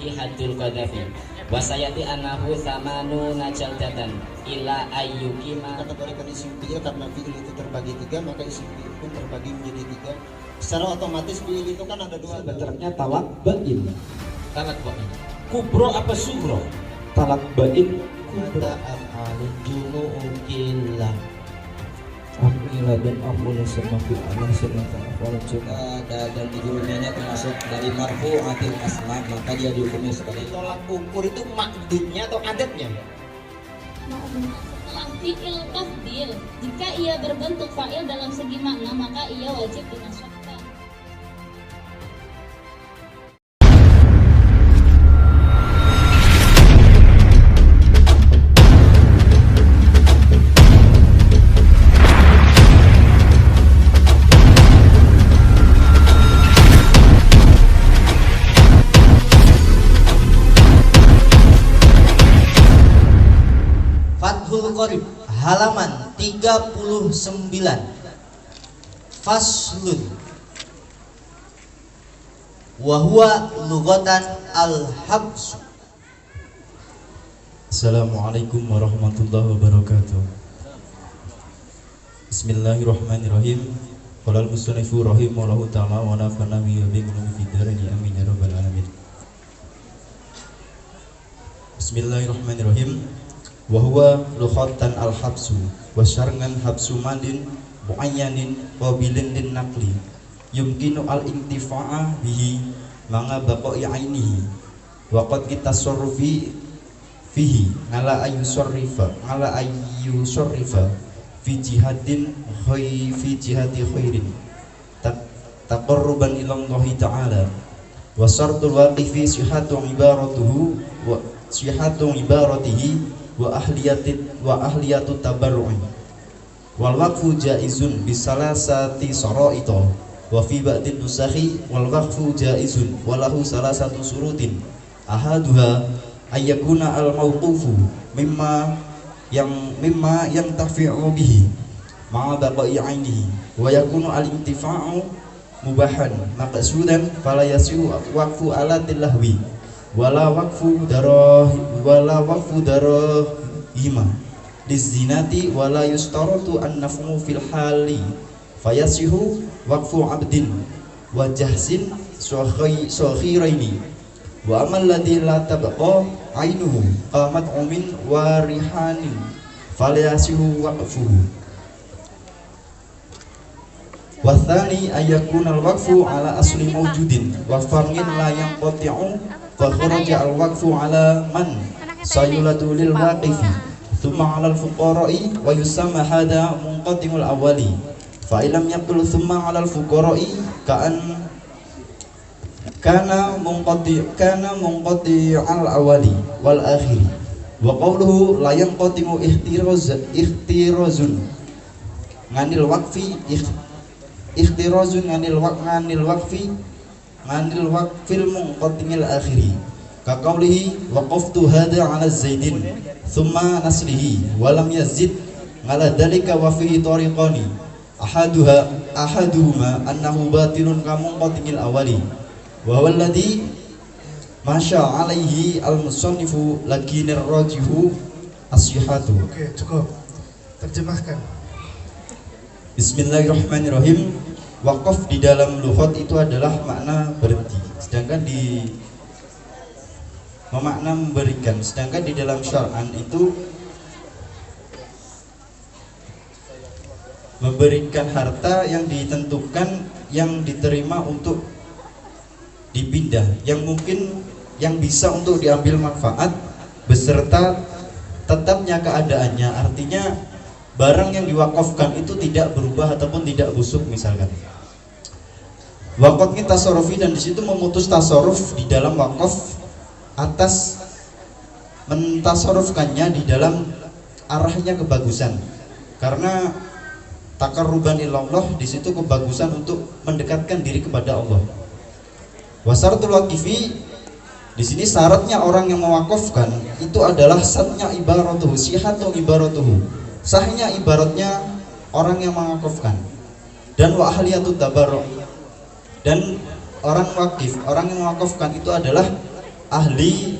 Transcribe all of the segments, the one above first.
alaihi haddul qadhafi wa sayati anahu samanu najaldatan ila ayyukima. Kategorikan isim fi'il karena fi'il itu terbagi tiga, maka isim fi'il pun terbagi menjadi tiga. Secara otomatis fi'il itu kan ada dua. Sebenarnya talak bain. Talak bain. Kubro apa sugro? Talak bain Mata af'alu jumu'ukillah. Alhamdulillah dan aful sama fi'alah serta afal juga. Dan dijulukannya termasuk dari marfu'atil asma, maka dia dihukumi sebagai Tolak ukur itu makdudnya atau adatnya? Setelah fi'il tafdil, jika ia berbentuk fa'il dalam segi makna, maka ia wajib dinasabkan. Fathul Qorib halaman 39. Faslun wa huwa lughatan al-habs. Assalamualaikum warahmatullahi wabarakatuh. Bismillahirrahmanirrahim. Qala al-musannifu rahimahullahu ta'ala wa nafa'ana bihi wa bikum fid dharain amin ya rabbal alamin. Bismillahirrahmanirrahim. Wa huwa lughatan al-habsu wa syar'an habsu madin muayyanin qabilin lin naqli yumkinu al-intifa'a bihi manga baqa'i ainihi wa qad kitasarrufi fihi ala ayyusarrifa fi jihadin fi jihati khairin taqarruban ila Allah ta'ala wa sartul waqifi sihhatu ibaratuhu wa sihhatu ibaratihi wa ahliyatu tabarru'i wal waqfu jaizun bisalasati saraita wa fi ba'din nusakhi wal waqfu jaizun wa lahu salasatu surutin ahaduha ayyakuna al mawqufu mimma yang tafi'u bihi ma'a baqa'i ainihi wa yakunu al intifa'u mubahan maqsudan fala yasihu waqfu alatil lahwi wala waqfu darahima lizinati wala yustaratu an naf'u fil hali fayasihu waqfu abdin wa jahsin sakhiraini wa amal ladzi la tabqa ainuhu qamat umin wa rihanin falayasihu waqfuhu wa thani ayakuna al waqfu ala asli mawjudin wa far'in la yanqati'u fa kharaja al waqfu ala man sayuladu lil waqifi thumma ala al fuqara'i wa yusamma hada munqati'ul awwali fa illam yaqul thumma ala al fuqara'i kana munqati al awwali wal akhiri wa qawluhu la yanqati'u ihtirazun nganil waqfi ihtirazun nganil waqfil munqati'il akhiri ka qawlihi waqaftu hada ala zaidin thumma naslihi wa lam yazid ala dalika wa fihi tariqani ahaduhuma annahu batilun ka munqati'il awali wa huwa alladhi masya alaihi al-musannifu lakinir rajihu as-sihhatu. Oke, cukup. Terjemahkan. Bismillahirrahmanirrahim. Waqaf di dalam lughat itu adalah makna berhenti, sedangkan di memakna memberikan, sedangkan di dalam syar'an itu memberikan harta yang ditentukan yang diterima untuk dipindah, yang mungkin yang bisa untuk diambil manfaat beserta tetapnya keadaannya. Artinya barang yang diwakafkan itu tidak berubah ataupun tidak busuk misalkan. Wakafnya tasarrufi, dan disitu memutus tasarruf di dalam wakaf atas mentasarrufkannya di dalam arahnya kebagusan, karena takarruban ilallah di situ kebagusan untuk mendekatkan diri kepada Allah. Wasaratul waqifi di sini syaratnya orang yang mewakafkan itu adalah satnya ibaratuhu, sihatu ibaratuhu, sahnya ibaratnya orang yang mewakafkan, dan wa ahliyatut tabarru, dan orang wakif, orang yang mewakafkan itu adalah ahli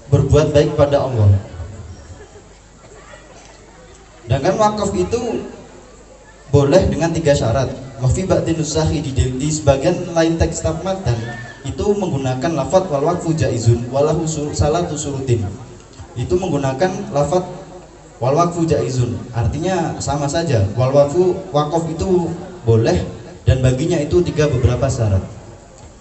berbuat baik pada Allah. Sedangkan wakaf itu boleh dengan 3 syarat. Wafi ba'din nusahi di sebagian lain teks matan itu menggunakan lafadz wal waqfu jaizun walahu salatu surutin. Itu menggunakan lafadz wal waqfu jaizun. Artinya sama saja. Wal waqfu wakaf itu boleh dan baginya itu 3 beberapa syarat.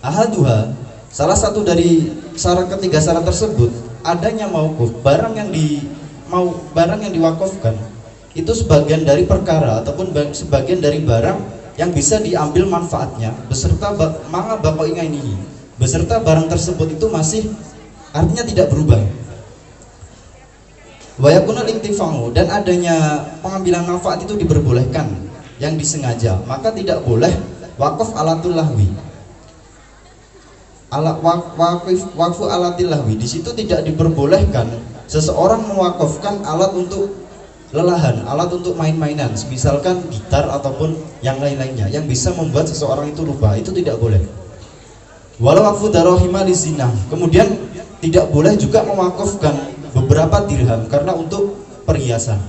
Ahaduha, salah satu dari syarat ketiga syarat tersebut adanya mauquf, barang yang diwakafkan itu sebagian dari perkara ataupun sebagian dari barang yang bisa diambil manfaatnya beserta manga bako ingain ini beserta barang tersebut itu masih artinya tidak berubah. Wa yakunul intifa'u, dan adanya pengambilan manfaat itu diperbolehkan yang disengaja, maka tidak boleh wakaf alatul lahwi. Wakfu alatil lahwi, di situ tidak diperbolehkan seseorang mewakafkan alat untuk lelahan, alat untuk main-mainan, misalkan gitar ataupun yang lain-lainnya yang bisa membuat seseorang itu lupa, itu tidak boleh. Walau wakfu darahima lizinah, kemudian tidak boleh juga mewakafkan beberapa dirham karena untuk perhiasan.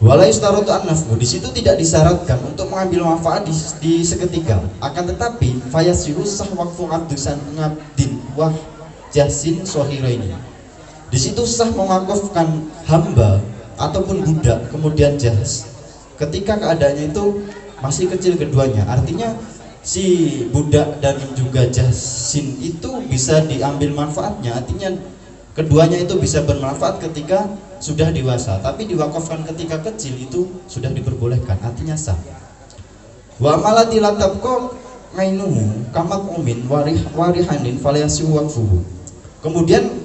Walau istarotu an-naf'u, di situ tidak disyaratkan untuk mengambil manfaat di seketika, akan tetapi fayasiru sah wakfu abdusan ngabdin wah jasin sohiraini. Di situ sah mewakafkan hamba ataupun budak kemudian jahs ketika keadaannya itu masih kecil keduanya. Artinya si budak dan juga jahsin itu bisa diambil manfaatnya, artinya keduanya itu bisa bermanfaat ketika sudah dewasa, tapi diwakafkan ketika kecil itu sudah diperbolehkan, artinya sah. Wa malati latabqa ngainuhu kamak umin warihanin falayasihu waqfuhu. Kemudian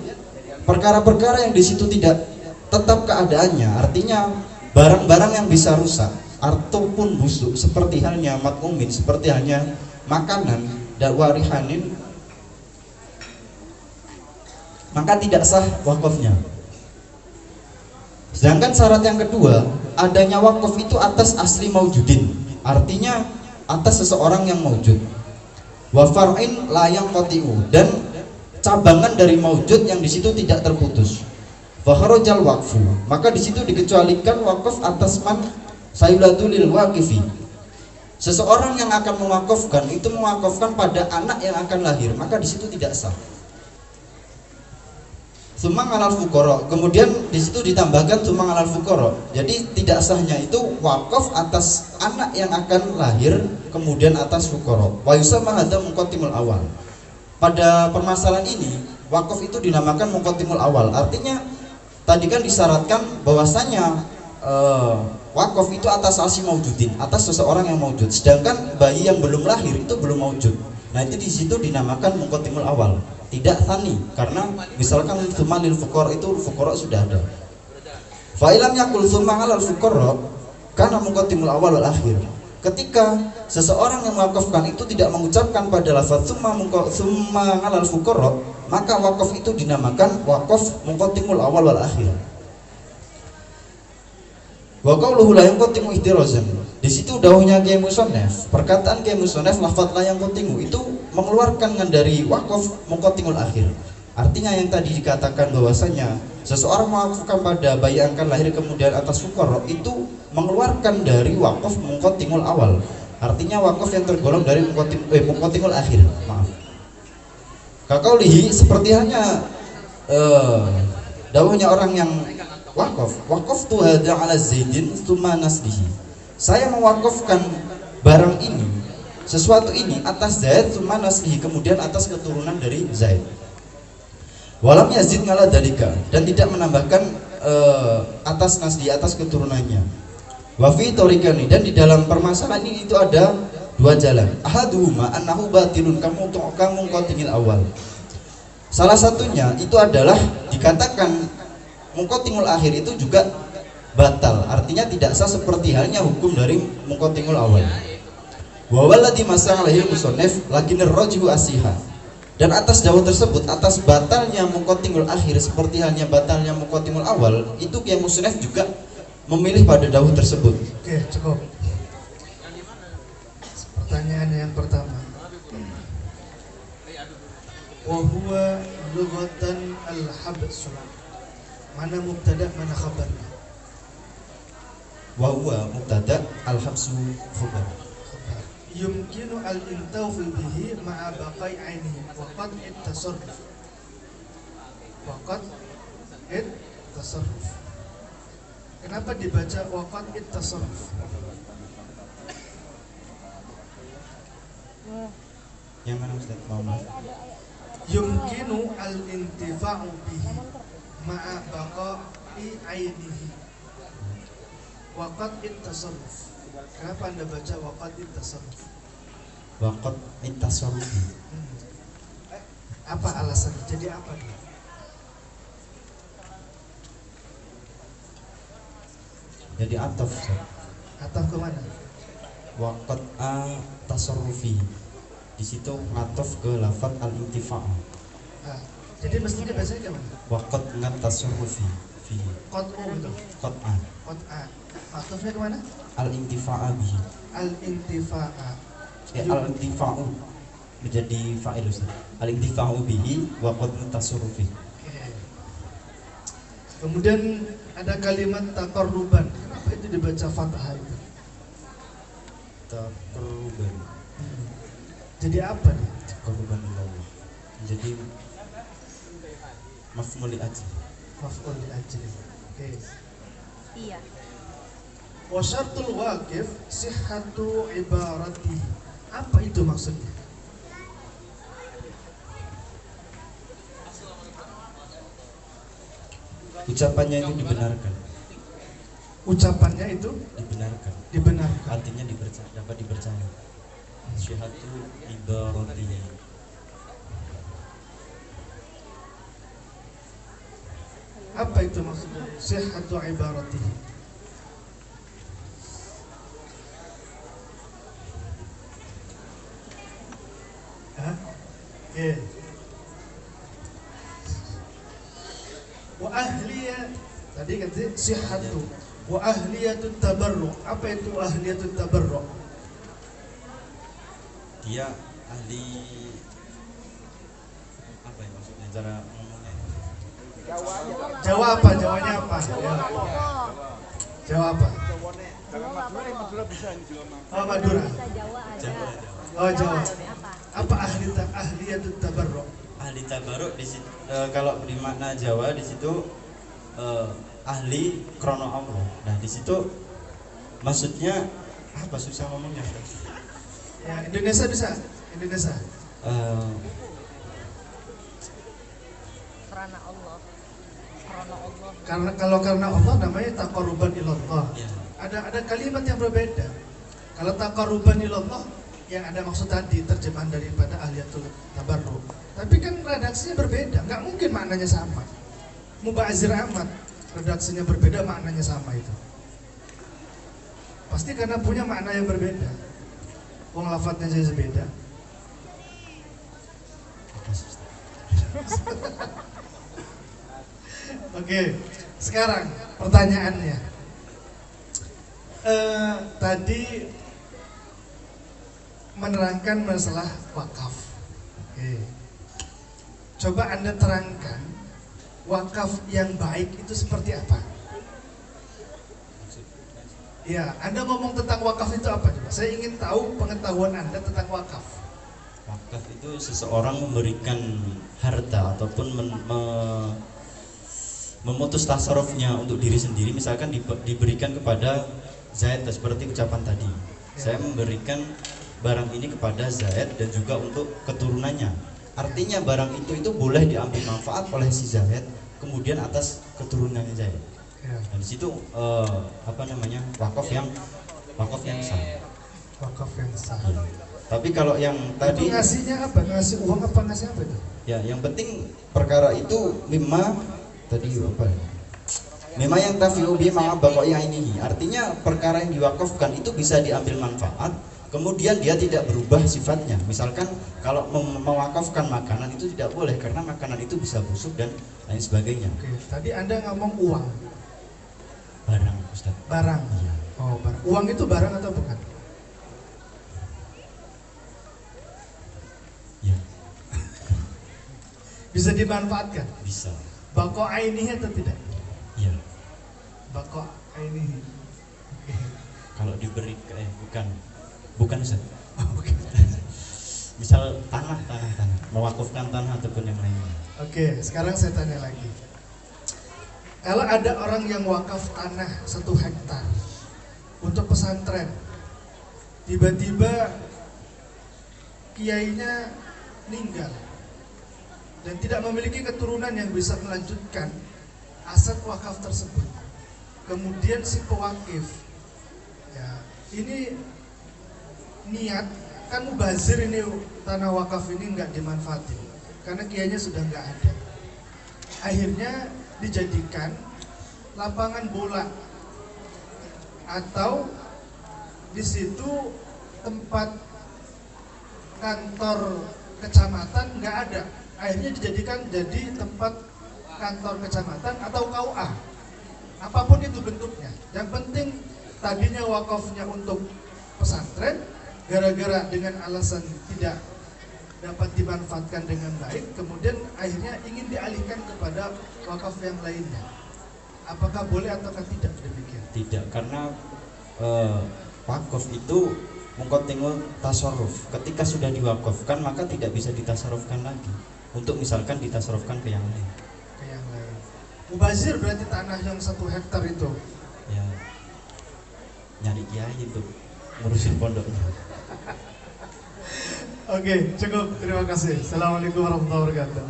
perkara-perkara yang di situ tidak tetap keadaannya, artinya barang-barang yang bisa rusak ataupun busuk seperti halnya mat'umin, seperti halnya makanan dan warihanin, maka tidak sah wakafnya. Sedangkan syarat yang kedua, adanya wakaf itu atas asli maujudin, artinya atas seseorang yang maujud. Wa far'in la yanqati'u, dan cabangan dari maujud yang di situ tidak terputus. Fakharajal waqfu, maka di situ dikecualikan wakaf atas man sayuladu lil waqifi. Seseorang yang akan mewakafkan itu mewakafkan pada anak yang akan lahir, maka di situ tidak sah. Tsumma 'alal fuqara, kemudian di situ ditambahkan tsumma 'alal fuqara. Jadi tidak sahnya itu wakaf atas anak yang akan lahir kemudian atas fuqara. Wa yusamma hadza muqaddimul awal. Pada permasalahan ini wakaf itu dinamakan muqaddimul awal, artinya tadi kan disyaratkan bahwasanya wakaf itu atas asli maujudin, atas seseorang yang maujud. Sedangkan bayi yang belum lahir itu belum maujud. Nah itu di situ dinamakan muqaddimul awal, tidak tsani, karena misalkan tsumma lil fuqara itu fuqara sudah ada. Fa ilam yakul tsumma 'alal fuqara kana muqaddimul awal wal akhir. Ketika seseorang yang mewakafkan itu tidak mengucapkan pada lafaz tsumma 'alal fuqara, maka wakaf itu dinamakan wakaf muqaddimul awal wal akhir. Wa qauluhu la yanqatimu ihtirazan. Di situ dawuhnya Kiai Musannaf, perkataan Kiai Musannaf lafaz la yanqatimu itu mengeluarkan dari wakaf muqaddimul akhir. Artinya yang tadi dikatakan bahwasanya seseorang mewakafkan pada bayi yang akan lahir kemudian atas fuqara itu mengeluarkan dari wakaf muqaddimul awal. Artinya wakaf yang tergolong dari muqaddimul akhir. Maaf. Kakaulihi, seperti halnya dawuhnya orang yang wakaf tu hadza ala zaidin tsumma naslihi. Saya mewakafkan barang ini, sesuatu ini atas Zaid tsumma naslihi, kemudian atas keturunan dari Zaid. Walam yazid ngala dalika, dan tidak menambahkan atas nasli, atas keturunannya. Wa fi tariqani, dan di dalam permasalahan ini itu ada 2 jalan. Ahaduhuma annahu batilun kamu qatimil awal. Salah satunya itu adalah dikatakan muqaddimul akhir itu juga batal, artinya tidak sah seperti halnya hukum dari muqaddimul awal. Wa walladhi masalahi musannaf lakin ar-rajhu asiha. Dan atas dawuh tersebut, atas batalnya muqaddimul akhir seperti halnya batalnya muqaddimul awal, itu Kiai Musannaf juga memilih pada dawuh tersebut. Oke, cukup. Pertanyaan yang pertama. wa huwa lughatan al-habs. Mana mubtada, mana khabarnya? Wa huwa mubtada, al-habsu khabar. Yumkinu al-intafu bihi ma'a baqai ainihi wa qad it-tasarruf. Wa qad it-tasarruf. Kenapa dibaca wa qad it-tasarruf? Yang mana Ustaz? Maaf. Yumkinu al-intifa'u bihi ma'a baqai ainihi wa qad it-tasarruf. Kenapa Anda baca wa qad it-tasarruf? Wa qad it-tasarrufi. Apa alasannya? Jadi apa dia? Jadi ataf, Ustaz. Ataf ke mana? Wa qad tasarrufi. Di situ ngataf ke lafaz al-intifa'. Ah, jadi mestinya bacanya ke mana? Wa qad tasarrufi fi. Qat'u itu. Qat'a. Qat'a. Atafnya ke mana? Al-intifa'a bihi. Al-intifa'a. Al-intifa'u menjadi fa'il, Ustaz. Al-intifa'u bihi wa qad tasarrufi. Oke. Kemudian ada kalimat taqarruban. Kenapa itu dibaca fathah itu? Taqarruban. Jadi apa nih? Taqarruban ilallah. Jadi maf'ul li ajli. Maf'ul li ajli. Oke. Iya. Wa syartul waqif sihhatu ibarati. Apa itu maksudnya? Ucapannya itu dibenarkan. Ucapannya itu Dibenarkan. dibenarkan. Artinya dipercaya, dapat dipercaya. Syihatu ibaratihi. Apa itu maksudnya? Sihhatu ibaratihi. Hah? Oke. Wa ahliya, tadi katanya sihhatu. Wa ahliyatut tabarru. Apa itu ahliyatut tabarru? Dia ahli apa ya maksudnya cara ngomongnya? Jawa apa? Jawanya apa? Ya. Jawa apa? Oh, Madura. Oh, Jawa. Apa ahliyatut tabarru? Ahli tabaruk di situ, kalau di makna Jawa di situ ahli krono Allah. Nah di situ maksudnya apa, susah ngomongnya. Ya, Indonesia bisa. Indonesia. Karena Allah. Karena Allah. Karena Allah namanya taqarruban ilallah. Ya. Ada kalimat yang berbeda. Kalau taqarruban ilallah yang ada maksud tadi terjemahan daripada ahliyatul tabarruk. Tapi kan redaksinya berbeda, nggak mungkin maknanya sama. Mubazir amat, redaksinya berbeda, maknanya sama itu. Pasti karena punya makna yang berbeda. Wong lafadznya saja beda. Oke, sekarang pertanyaannya. Tadi menerangkan masalah wakaf. Oke. Coba Anda terangkan wakaf yang baik itu seperti apa? Ya, Anda ngomong tentang wakaf itu apa coba? Saya ingin tahu pengetahuan Anda tentang wakaf. Wakaf itu seseorang memberikan harta ataupun memutus tasarrufnya untuk diri sendiri, misalkan diberikan kepada Zaid seperti ucapan tadi. Saya memberikan barang ini kepada Zaid dan juga untuk keturunannya. Artinya barang itu boleh diambil manfaat oleh si Zaid kemudian atas keturunannya Zaid. Dan di situ wakaf yang sah. Wakaf yang sah. Tapi kalau yang tadi itu ngasihnya apa? Ngasih uang apa ngasih apa itu? Ya, yang penting perkara itu mimma tadi apa? Mimma yang tafi'u bi ma baqa'i ainihi. Artinya perkara yang diwakafkan itu bisa diambil manfaat, kemudian dia tidak berubah sifatnya. Misalkan kalau mewakafkan makanan itu tidak boleh karena makanan itu bisa busuk dan lain sebagainya. Oke, tadi Anda ngomong uang. Barang, Ustaz. Barang. Iya. Oh, barang. Uang itu barang atau bukan? Ya. Bisa dimanfaatkan. Bisa. Bako ainihi atau tidak? Iya. Bako ainihi. Kalau diberi bukan Ustaz. Oke. Misal tanah, mewakufkan tanah ataupun yang lainnya. Oke, sekarang saya tanya lagi. Kalau ada orang yang wakaf tanah 1 hektar untuk pesantren, tiba-tiba kiainya meninggal dan tidak memiliki keturunan yang bisa melanjutkan aset wakaf tersebut. Kemudian si pewakif, ya, ini niat kan mubazir, ini tanah wakaf ini nggak dimanfaatin karena kiainya sudah nggak ada. Akhirnya dijadikan lapangan bola atau di situ tempat kantor kecamatan nggak ada. Akhirnya dijadikan jadi tempat kantor kecamatan atau KUA. Apapun itu bentuknya. Yang penting tadinya wakafnya untuk pesantren, gara-gara dengan alasan tidak dapat dimanfaatkan dengan baik, kemudian akhirnya ingin dialihkan kepada wakaf yang lainnya. Apakah boleh ataukah tidak demikian? Tidak, karena wakaf itu mengkontingu tasarruf. Ketika sudah diwakafkan maka tidak bisa ditasarrufkan lagi. Untuk misalkan ditasarrufkan ke yang lain. Ke yang lain. Mubazir berarti tanah yang 1 hektar itu. Ya, nyari kiai itu ngurusin pondoknya. Oke, cukup. Terima kasih. Assalamualaikum warahmatullahi wabarakatuh.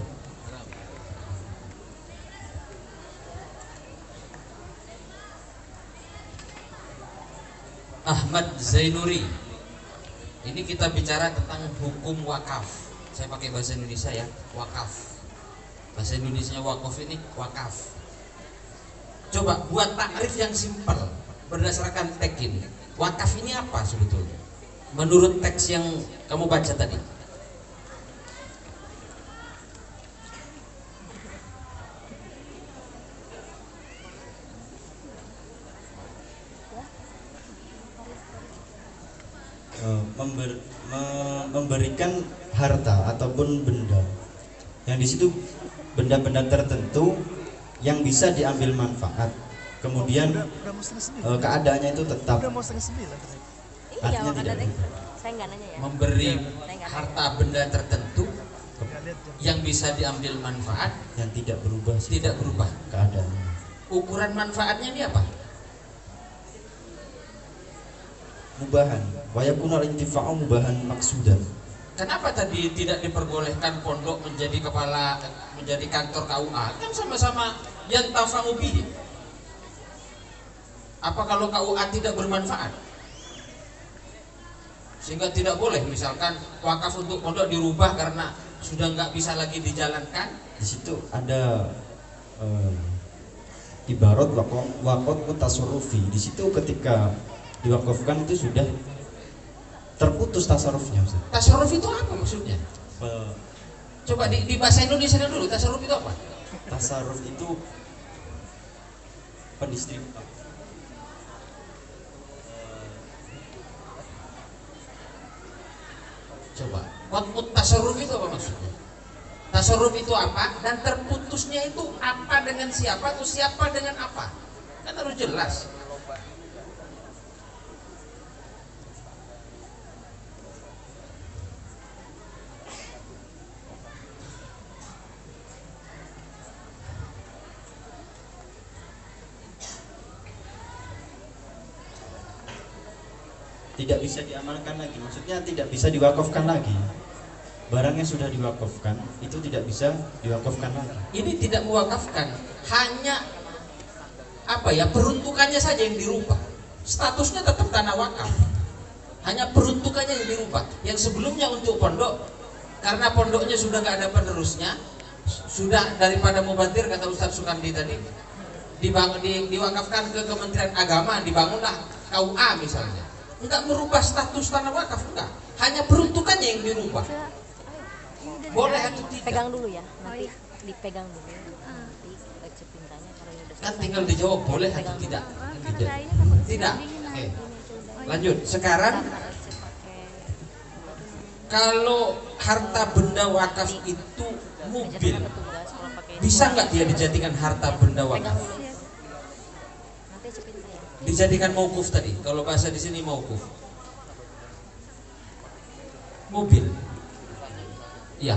Ahmad Zainuri. Ini kita bicara tentang hukum wakaf. Saya pakai bahasa Indonesia ya, wakaf. Bahasa Indonesianya wakaf ini wakaf. Coba buat takrif yang simpel berdasarkan teks ini. Wakaf ini apa sebetulnya? Menurut teks yang kamu baca tadi. Memberikan harta ataupun benda yang di situ benda-benda tertentu yang bisa diambil manfaat, kemudian keadaannya itu tetap. Artinya tidak saya nggak nanya ya. Memberi harta benda tertentu yang bisa diambil manfaat, yang tidak berubah keadaannya. Ukuran manfaatnya ini apa? Mubahan, wa yakunu al-intifa'u mubahan maksudan. Kenapa tadi tidak diperbolehkan pondok menjadi kantor KUA? Kan sama-sama yang tafa'u bihi. Apa kalau KUA tidak bermanfaat? Sehingga tidak boleh, misalkan wakaf untuk pondok dirubah karena sudah nggak bisa lagi dijalankan. Di situ ada ibarat wakot mutasarrufi. Di situ ketika diwakafkan itu sudah terputus tasarrufnya. Tasarruf itu apa maksudnya? Coba di bahasa Indonesia dulu, tasarruf itu apa? Tasarruf itu pendistribusian. Coba, tasarruf itu apa maksudnya? Tasarruf itu apa dan terputusnya itu apa dengan siapa atau siapa dengan apa? Kan harus jelas. Tidak bisa diamalkan lagi, maksudnya tidak bisa diwakafkan lagi. Barangnya sudah diwakafkan, itu tidak bisa diwakafkan lagi. Ini tidak mewakafkan, hanya peruntukannya saja yang dirubah. Statusnya tetap tanah wakaf, hanya peruntukannya yang dirubah. Yang sebelumnya untuk pondok, karena pondoknya sudah nggak ada penerusnya, sudah daripada mubadir kata Ustadz Sukandi tadi, diwakafkan ke Kementerian Agama, dibangunlah KUA misalnya. Enggak merubah status tanah wakaf, enggak, hanya peruntukannya yang dirubah. Boleh atau tidak? Pegang dulu ya, nanti dipegang dulu. Nanti baca pintanya kalau udah Kan tinggal dijawab boleh atau tidak. Tidak. Oke. Lanjut. Sekarang kalau harta benda wakaf itu mobil, bisa nggak dia dijadikan harta benda wakaf? Dijadikan mauquf tadi. Kalau bahasa di sini mauquf. Mobil. Ya.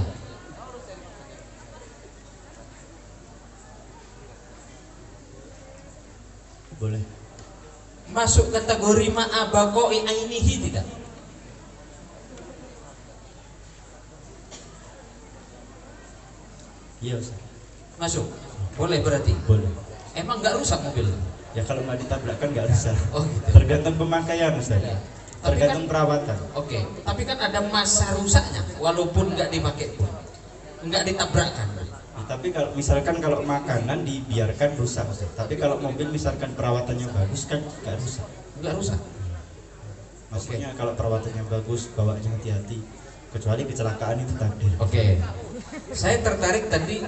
Boleh. Masuk kategori ma'abaqoi ainihi tidak? Iya Ustaz. Masuk. Boleh berarti? Boleh. Emang nggak rusak mobil? Ya kalau nggak ditabrak kan nggak rusak. Oh gitu. Tergantung pemakaian Ustaz. Ya. Tergantung perawatan. Oke. Tapi kan ada masa rusaknya, walaupun nggak dipakai pun, nggak ditabrakkan. Tapi kalau misalkan kalau makanan dibiarkan rusak Ustaz. Tapi kalau mobil misalkan perawatannya bagus kan nggak rusak. Nggak rusak. Maksudnya kalau perawatannya bagus, bawanya hati-hati. Kecuali kecelakaan itu takdir. Oke. Saya tertarik tadi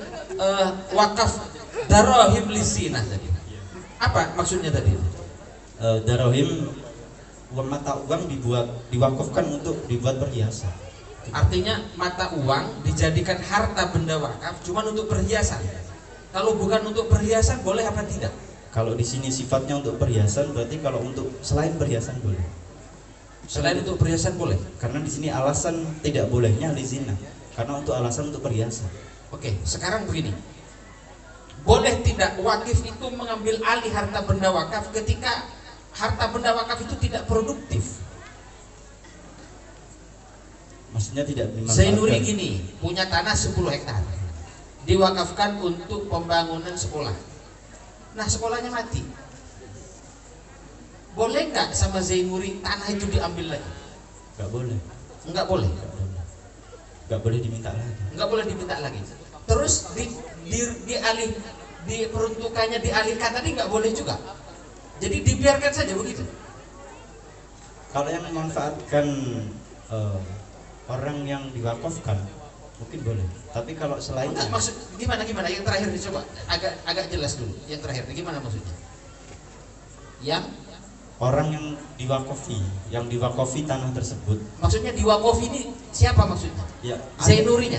wakaf darahim lisinah tadi. Apa maksudnya tadi? Darahim uang mata uang diwakafkan untuk dibuat perhiasan. Artinya mata uang dijadikan harta benda wakaf cuma untuk perhiasan. Kalau bukan untuk perhiasan boleh apa tidak? Kalau di sini sifatnya untuk perhiasan, berarti kalau untuk selain perhiasan boleh. Selain untuk perhiasan boleh. Karena di sini alasan tidak bolehnya lizina. Karena untuk alasan untuk perhiasan. Oke, sekarang begini. Boleh tidak wakif itu mengambil alih harta benda wakaf ketika harta benda wakaf itu tidak produktif? Maksudnya tidak dimanfaatkan. Zainuri gini, punya tanah 10 hektar, diwakafkan untuk pembangunan sekolah. Nah sekolahnya mati. Boleh nggak sama Zainuri tanah itu diambil lagi? Nggak boleh. Nggak boleh. Nggak boleh diminta lagi. Nggak boleh diminta lagi. Terus diperuntukannya dialihkan tadi nggak boleh juga. Jadi dibiarkan saja begitu. Kalau yang memanfaatkan orang yang diwakafkan mungkin boleh. Tapi kalau selain enggak, maksud gimana yang terakhir dicoba agak jelas dulu. Yang terakhir gimana maksudnya? Yang orang yang diwakafi tanah tersebut. Maksudnya diwakafi ini siapa maksudnya? Ya, Zainurinya?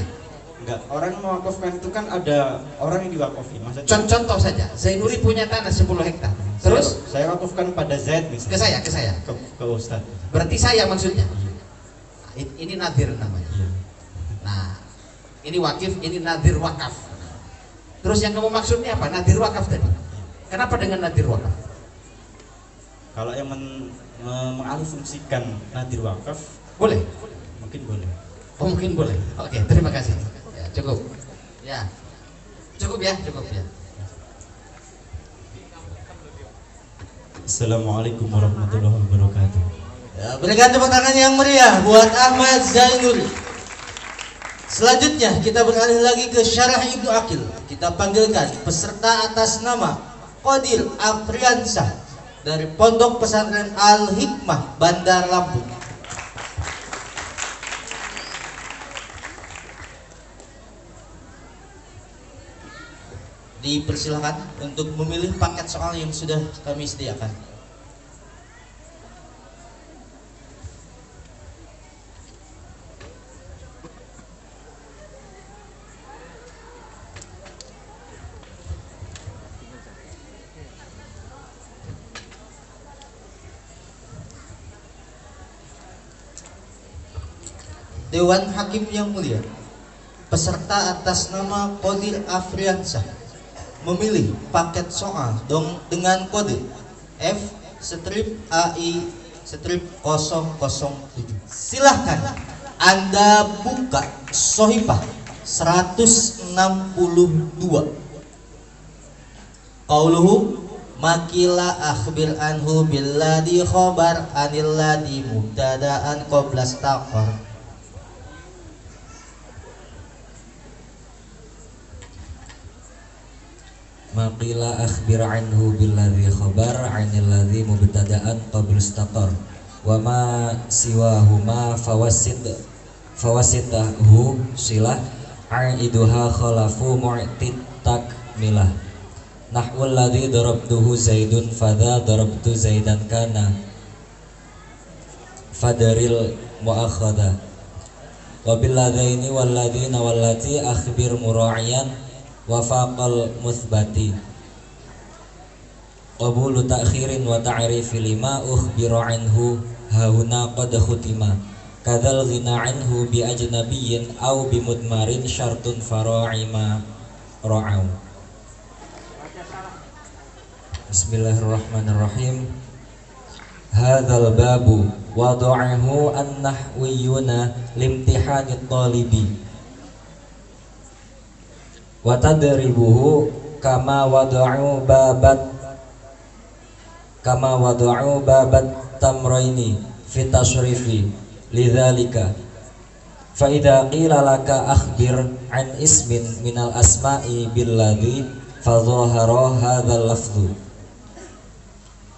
Enggak, orang yang mewakafkan itu kan ada orang yang diwakafi. Maksudnya contoh saja, Zainuri punya tanah 10 hektar. Terus saya wakafkan pada Zaid misalnya. Ke saya. Ke Ustaz. Berarti saya maksudnya. Ini nadir namanya. Iya. Nah, ini wakif, ini nadir wakaf. Terus yang kamu maksudnya apa? Nadir wakaf tadi. Kenapa dengan nadir wakaf? Kalau yang mengalihfungsikan nadir wakaf boleh? Mungkin boleh. Oh, mungkin boleh. Oke, terima kasih. Ya, cukup. Ya. Cukup ya. Assalamualaikum warahmatullahi wabarakatuh. Ya, berikan tepuk tangan yang meriah buat Ahmad Zainuri. Selanjutnya kita beralih lagi ke Syarah Ibnu Aqil. Kita panggilkan peserta atas nama Qadir Afriansah dari Pondok Pesantren Al Hikmah Bandar Lampung. Dipersilakan untuk memilih paket soal yang sudah kami sediakan. Dewan Hakim yang mulia, peserta atas nama Qadir Afriansah memilih paket soal dengan kode F-AI-007. Silahkan Anda buka Sohifah 162. Qauluhu makila akhbir anhu billadhi khobar anilladhi mubtadaan qabla istaqar. Maqila akhbir anhu billadhi khabar anil ladzi mubtada'an qabla istaqar wa ma siwahuma fawasitahu silah aiduha khalafu mu'tid takmilah nahwul ladzi darabtuhu zaidun fadha darabtu zaidan kana fadaril muakhadha wa bil ladaini wal ladzina wallati akhbir mura'iyan wafaqal muthbati qabulu ta'khirin wa ta'rifi lima ukhbira anhu hauna qad khutima kadzal ghina anhu bi ajnabiyyin aw bi mudmarin syartun fara'ima ra'au. Bismillahirrahmanirrahim. Hadzal babu wada'ahu an-nahwiyuna limtihanit talibi wa tadribuhu kama wada'u babat tamraini fi tashrifi lidzalika fa idza qila laka akhbir an ismin minal asma'i billadhi fa dhahara hadzal lafdhu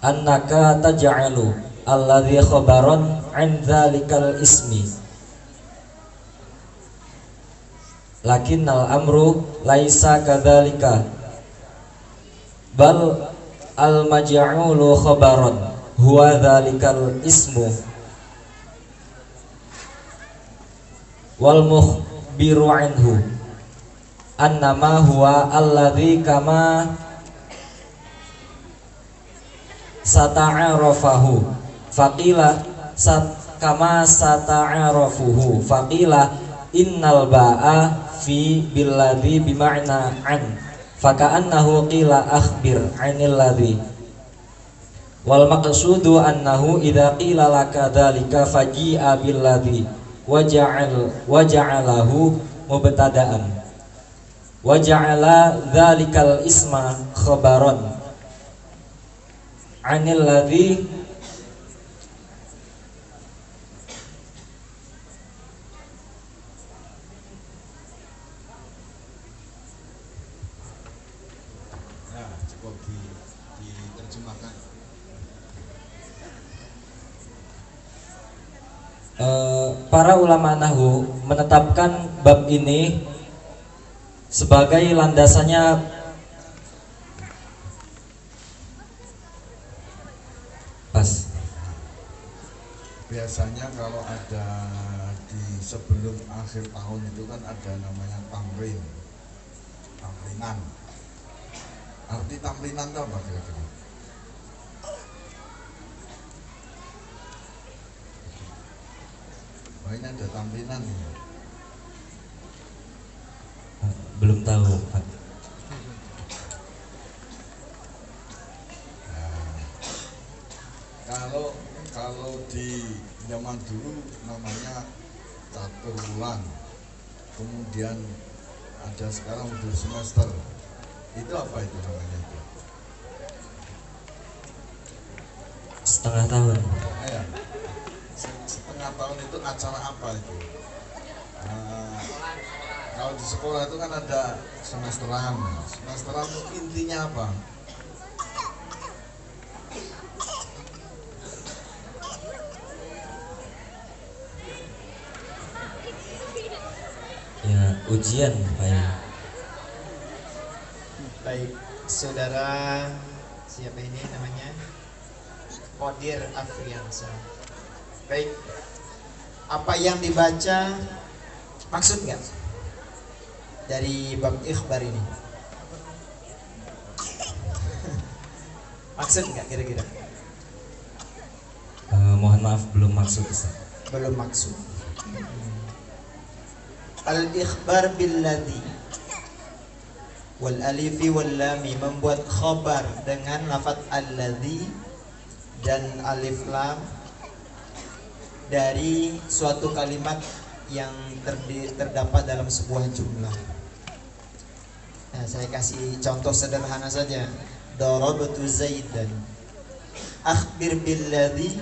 annaka taj'alu alladhi khabaran an dzalikal ismi lakinnal amru laisa kadzalika bal al maj'ulu khabaran huwa dzalikal ismu wal mukhbiru anhu annama huwa alladhi kama sata'arafahu faqila kama sata'arafuhu faqila innal ba'a fi billadhi bima'na an faka'annahu qila akhbir 'anil ladhi wal maqsudu annahu idza qila laka dzalika faji'a billadhi waja'alahu mubtada'an waja'ala dzalikal isma khabaran 'anil ladhi para ulama nahwu menetapkan bab ini sebagai landasannya pas. Biasanya kalau ada di sebelum akhir tahun itu kan ada namanya tamrinan. Arti tamrinan itu apa kira-kira? Oh, ini ada tamrinan nih. Belum tahu, Pak. Nah, kalau di zaman dulu namanya catur bulan, kemudian ada sekarang udah semester. Itu apa itu namanya itu? Setengah tahun. Ya. Setengah tahun itu acara apa itu? Kalau di sekolah itu kan ada semesteran. Semesteran itu intinya apa? Ya, ujian Pak ya. Baik, saudara siapa ini namanya? Qadir Afriansa. Baik, apa yang dibaca maksud nggak dari bab ikhbar ini? Maksud nggak kira-kira? Mohon maaf belum maksud Ustaz. Belum maksud. Al-ikhbar billadhi wal alifi wal lami membuat khabar dengan lafaz alladhi dan alif lam dari suatu kalimat yang terdapat dalam sebuah jumlah. Nah, saya kasih contoh sederhana saja. Darabtu Zaidan. Akhbir billadhi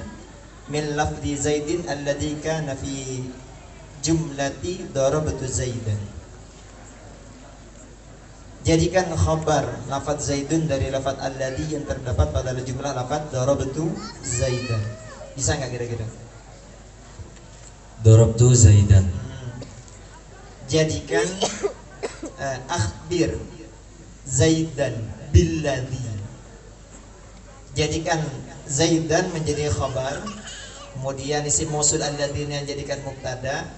min lafzi Zaidin alladhi kana fi jumlati darabtu Zaidan. Jadikan khabar lafaz Zaidun dari lafaz alladhi yang terdapat pada jumlah lafaz darabtu Zaidan. Bisa nggak kira-kira? Darabtu Zaidan. Jadikan akhbir Zaidan billadhi. Jadikan Zaidan menjadi khabar, kemudian isim mausul alladhi yang jadikan mubtada,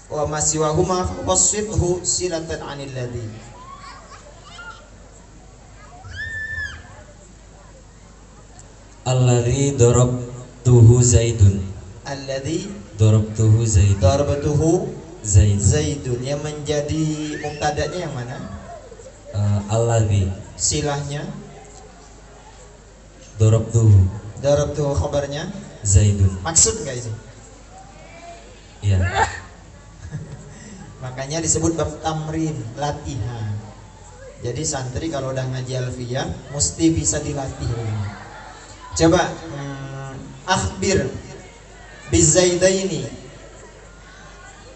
wa ma siwahuma wasfithu silatan anil ladhi. Alladzi darabtuhu Zaidun. Alladzi Darabtuhu Zaidun. darabtuhu Zaid. Zaidun. Yang menjadi mubtada'nya yang mana? Alladzi. Silahnya Darabtuhu. darabtuhu, khabarnya Zaidun. maksud nggak ini? Iya. Makanya disebut bab tamrin, latihan. Jadi santri kalau udah ngaji alfiyah mesti bisa dilatih. Coba akhbir bizaidaini.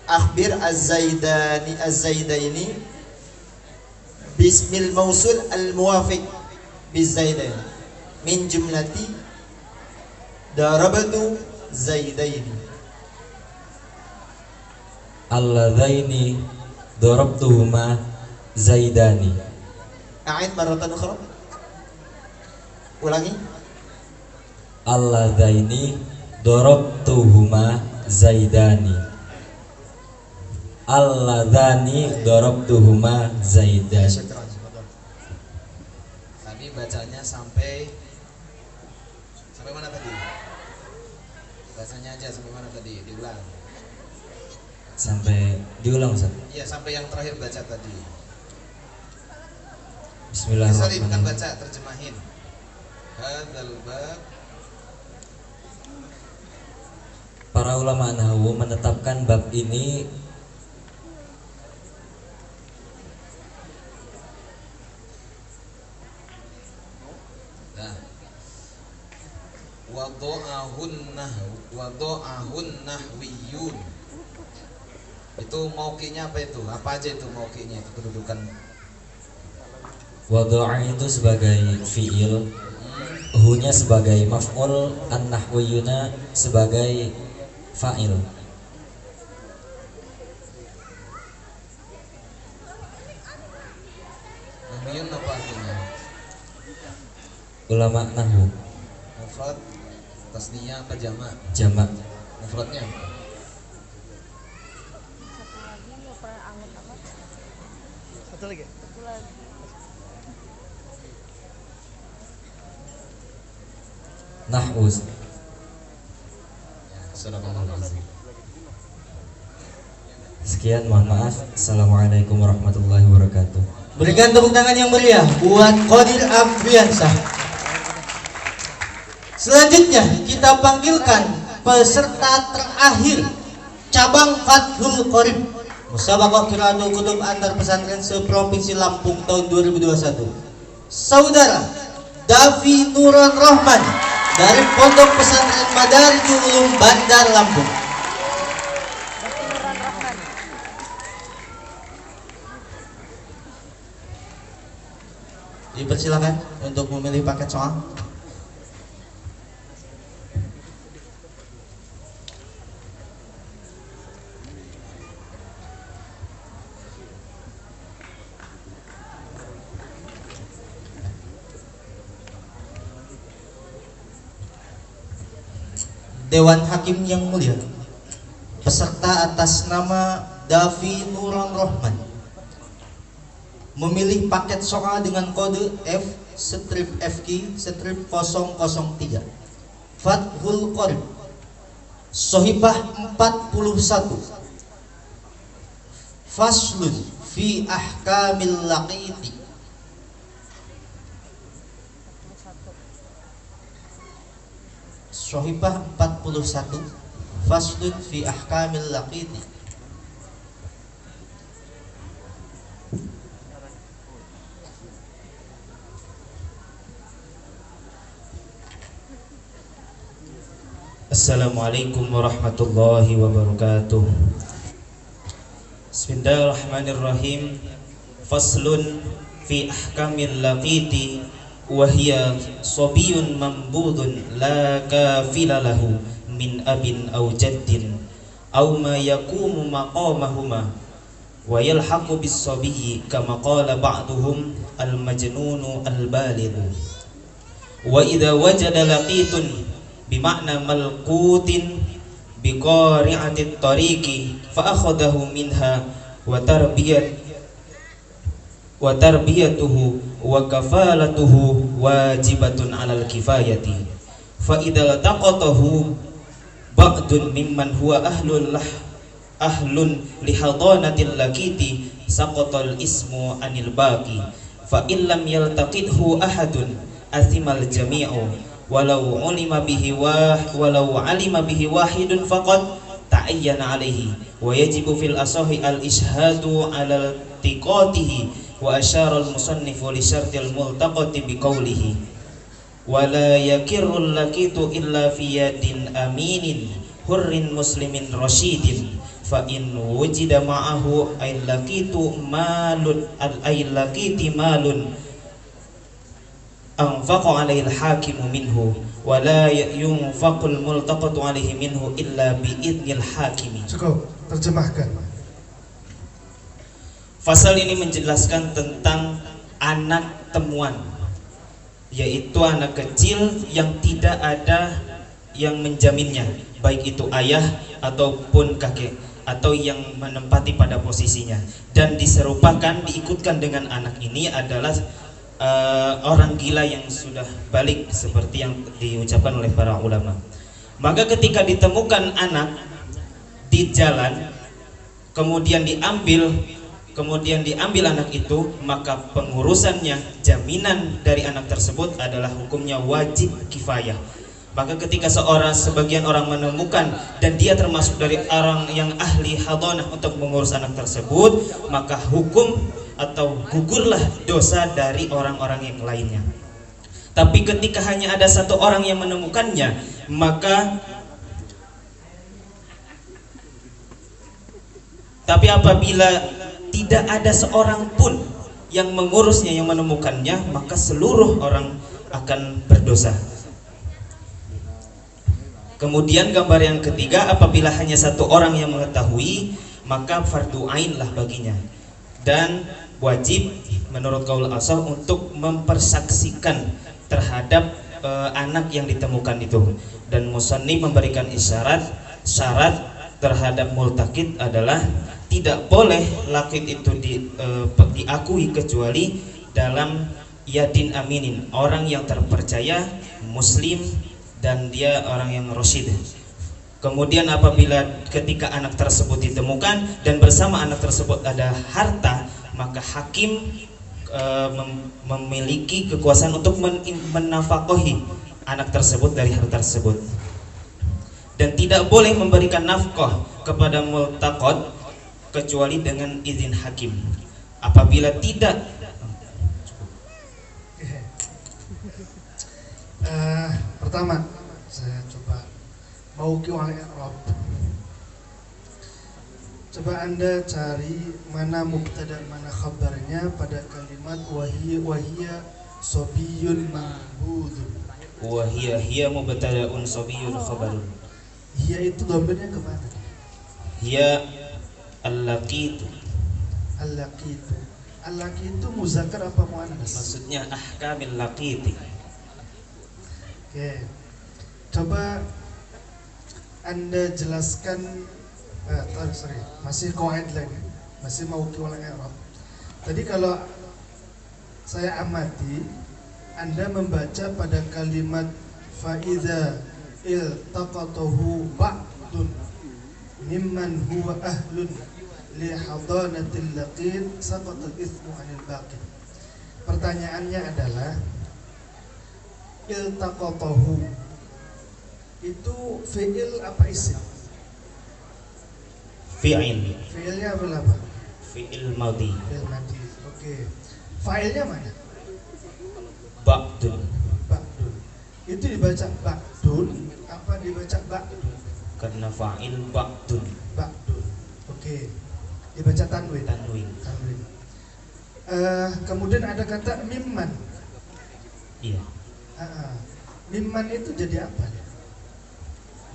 Akhbir az-zaidaini bismil mausul al-muwafiq bizaidaini min jumlati darabtu zaidaini. Alladzaini darabtuhuma Zaidani. A'id marratan ukhra. Ulangi. Alladzaini darabtuhuma Zaidani. Alladzani darabtuhuma Zaidani. Tadi bacanya sampai mana tadi? Bacanya aja sampai mana tadi? Diulang. Sampai diulang Ustaz. Iya, sampai yang terakhir baca tadi. Bismillahirrahmanirrahim. Sorry, bukan baca, terjemahin. Hadzal bab. Para ulama nahwu menetapkan bab ini wado'ahun nahwiyun. Itu mauqinya apa itu? Apa aja itu mauqinya, itu kedudukan? Wado'a itu sebagai fi'il, hunya sebagai maf'ul, an-nahwiyuna sebagai fa'il. Nahwiyun apa artinya? Ulama nahwu. Mufrad, tasniyah apa jamak? Jamak. Mufradnya? Satu lagi. Nahwu. Sekian, mohon maaf. Assalamualaikum warahmatullahi wabarakatuh. Berikan tepuk tangan yang meriah buat Qadir Afriansah. Selanjutnya kita panggilkan peserta terakhir cabang Fathul Qorib Musabaqah Qiraatul Kutub antar pesantren seprovinsi Lampung tahun 2021. Saudara Davi Nuran Rahman dari Pondok Pesantren Madarijul Ulum Bandar Lampung. Dipersilakan untuk memilih paket soal. Dewan Hakim yang mulia, peserta atas nama Davi Nuran Rahman memilih paket soal dengan kode F/FQ/003 Fathul Qorib Sohibah 41 Faslun fi ahkamil laqiti. Sohibah 41 Faslun fi ahkamil laqiti. Assalamualaikum warahmatullahi wabarakatuh. Bismillahirrahmanirrahim. Faslun fi ahkamil laqiti wa hiya sabiyun mambudun la kafila lahu min abin aw jaddin aw ma yaqumu maqamahuma wa yalhaqu bis sabiyyi kama qala ba'duhum al majnunu al balighu. Wa idza wajada laqitun bima'na malqutin biqari'atit tariqi fa akhadahu minha wa tarbiyatuhu wa kafalatuhu wajibatun 'alal kifayati fa idza taqatahu ba'dun mimman huwa ahlun lihadanatil lakiti saqatal ismu anil baqi fa illam yaltaqithu ahadun athimal jami'u walau alima bihi wahidun faqad ta'ayyana alaihi wa yajibu fil asahi al ishhadu ala tiqatihi wa asyara al musannifu li syartil multaqati biqaulihi wa la yakirrul laqitu illa fi yadin aminin hurrin muslimin rasyidin fa in wujida ma'ahu ay laqitu malun anfaqa alaihi al-hakimu minhu wa la yunfaqul multaqatu alaihi minhu illa bi idnil hakimi. Cukup, terjemahkan. Pasal ini menjelaskan tentang anak temuan, yaitu anak kecil yang tidak ada yang menjaminnya, baik itu ayah ataupun kakek atau yang menempati pada posisinya, dan diserupakan diikutkan dengan anak ini adalah orang gila yang sudah balik seperti yang diucapkan oleh para ulama. Maka ketika ditemukan anak di jalan kemudian diambil anak itu, maka pengurusannya, jaminan dari anak tersebut adalah hukumnya wajib kifayah. Maka ketika sebagian orang menemukan dan dia termasuk dari orang yang ahli hadanah untuk mengurus anak tersebut, maka hukum atau gugurlah dosa dari orang-orang yang lainnya. Tapi ketika hanya ada satu orang yang menemukannya, maka apabila tidak ada seorang pun yang mengurusnya, yang menemukannya, maka seluruh orang akan berdosa. Kemudian gambar yang ketiga, apabila hanya satu orang yang mengetahui, maka fardu ain lah baginya, dan wajib menurut qaul asah untuk mempersaksikan terhadap anak yang ditemukan itu. Dan musannif memberikan syarat terhadap multaqid adalah tidak boleh lakit itu diakui kecuali dalam yadin aminin, orang yang terpercaya, muslim, dan dia orang yang rasyid. Kemudian apabila ketika anak tersebut ditemukan dan bersama anak tersebut ada harta, maka hakim memiliki kekuasaan untuk menafkahi anak tersebut dari harta tersebut, dan tidak boleh memberikan nafkah kepada multaqad kecuali dengan izin hakim. Apabila tidak pertama saya coba mauqi wal i'rab. Coba Anda cari mana mubtada mana khabarnya pada kalimat wahiyya sabiyun ma'budun. Wahiyya mubtada'un sabiyun khabarun. Hiya itu dhamirnya kemana? Hiya al-laqitu. Al-laqitu. Al-laqitu muzakkar apa muannas? Maksudnya ahkamil laqiti. Oke. Coba Anda jelaskan sorry, masih qawaid lagi. Masih mauqi wal i'rab. Tadi kalau saya amati, Anda membaca pada kalimat fa'idza iltaqatahu ba'dun mimman huwa ahlun li hadanatil laqin saqatal itsmu 'anil baqi. Pertanyaannya adalah iltaqatahu itu fi'il apa isim? Fi'il. Fi'ilnya apa? Fi'il madhi. Fi'il madhi. Oke. Fa'ilnya mana? Ba'dun. Ba'dun. Itu dibaca ba'dun apa dibaca ba'dun? Karena fa'il ba'dun. Ba'dun. Oke. Dibaca tanwin. Tanwin. Kemudian ada kata mimman. Iya. Mimman itu jadi apa?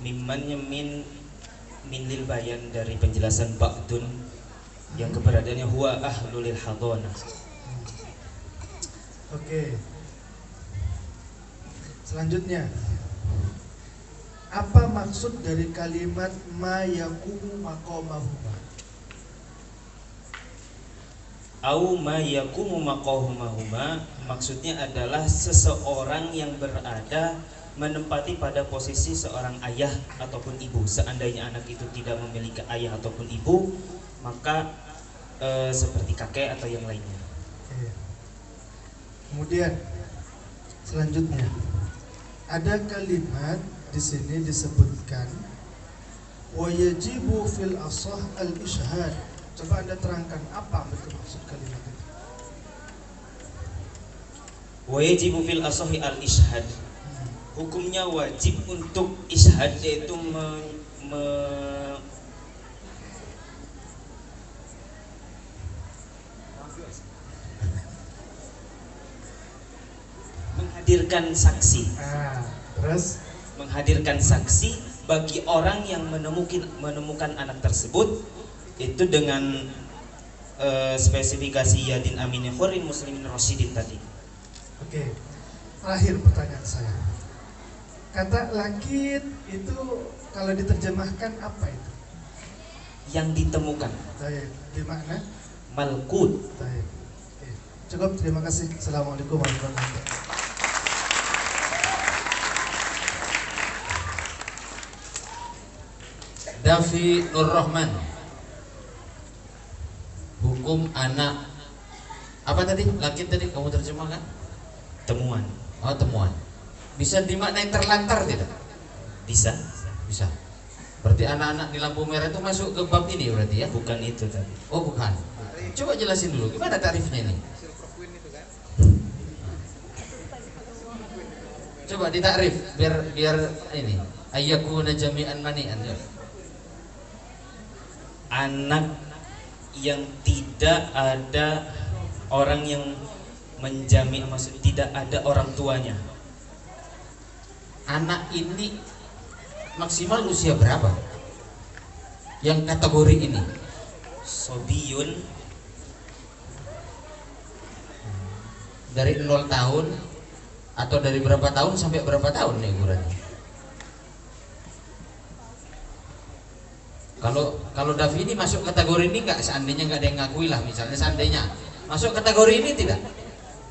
Mimmannya min lil bayan dari penjelasan ba'dun yang keberadaannya huwa ahlul hadanah. Oke. Selanjutnya, apa maksud dari kalimat ma yaqumu maqamahuma? Au ma yaqumu maqamahuma maksudnya adalah seseorang yang berada menempati pada posisi seorang ayah ataupun ibu. Seandainya anak itu tidak memiliki ayah ataupun ibu, maka seperti kakek atau yang lainnya. Kemudian selanjutnya ada kalimat di sini disebutkan wa yajibu fil asah al ishhad. Coba Anda terangkan apa betul maksud kalimat itu. Wa yajibu fil asahi al ishhad. Hukumnya wajib untuk ishhad, yaitu menghadirkan saksi. Terus menghadirkan saksi bagi orang yang menemukan anak tersebut itu dengan spesifikasi Yadin Aminin Khorin Muslimin Rasyidin tadi. Oke, terakhir pertanyaan saya. Kata lakit itu kalau diterjemahkan apa itu? Yang ditemukan. Baik, di makna malkut. Baik. Oke. Cukup, terima kasih. Assalamualaikum warahmatullahi wabarakatuh. Davi Nur Rahman, hukum anak apa tadi? Lakit tadi kamu terjemahkan? Temuan. Oh, temuan. Bisa dimaknai terlantar tidak? Bisa. Bisa. Berarti anak-anak di lampu merah itu masuk ke bab ini berarti ya? Bukan itu tadi. Oh, bukan. Coba jelasin dulu, gimana tarifnya ini? Coba ditakrif biar ini. Ayyakuna jami'an mani'an. Anak yang tidak ada orang yang menjami, maksud tidak ada orang tuanya. Anak ini maksimal usia berapa? Yang kategori ini? Sobiyun dari 0 tahun atau dari berapa tahun sampai berapa tahun nih ukurannya? Kalau Davi ini masuk kategori ini nggak? Seandainya nggak ada yang ngakui lah, misalnya seandainya masuk kategori ini tidak?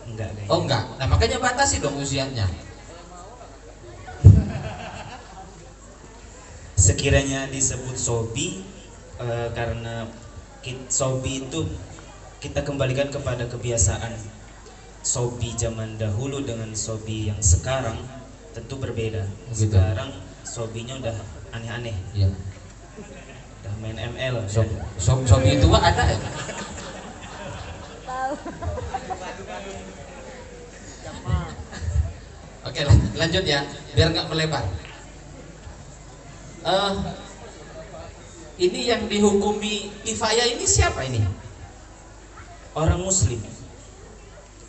Enggak. Oh enggak. Nah makanya batasi dong usianya. Sekiranya disebut sobi karena sobi itu kita kembalikan kepada kebiasaan. Sobi zaman dahulu dengan sobi yang sekarang tentu berbeda. Gitu. Sekarang sobinya udah aneh-aneh. Iya. Udah main ML. Sobi itu ada ya? Oke, lanjut ya, biar nggak melebar. Ini yang dihukumi kifayah ini siapa ini? Orang Muslim.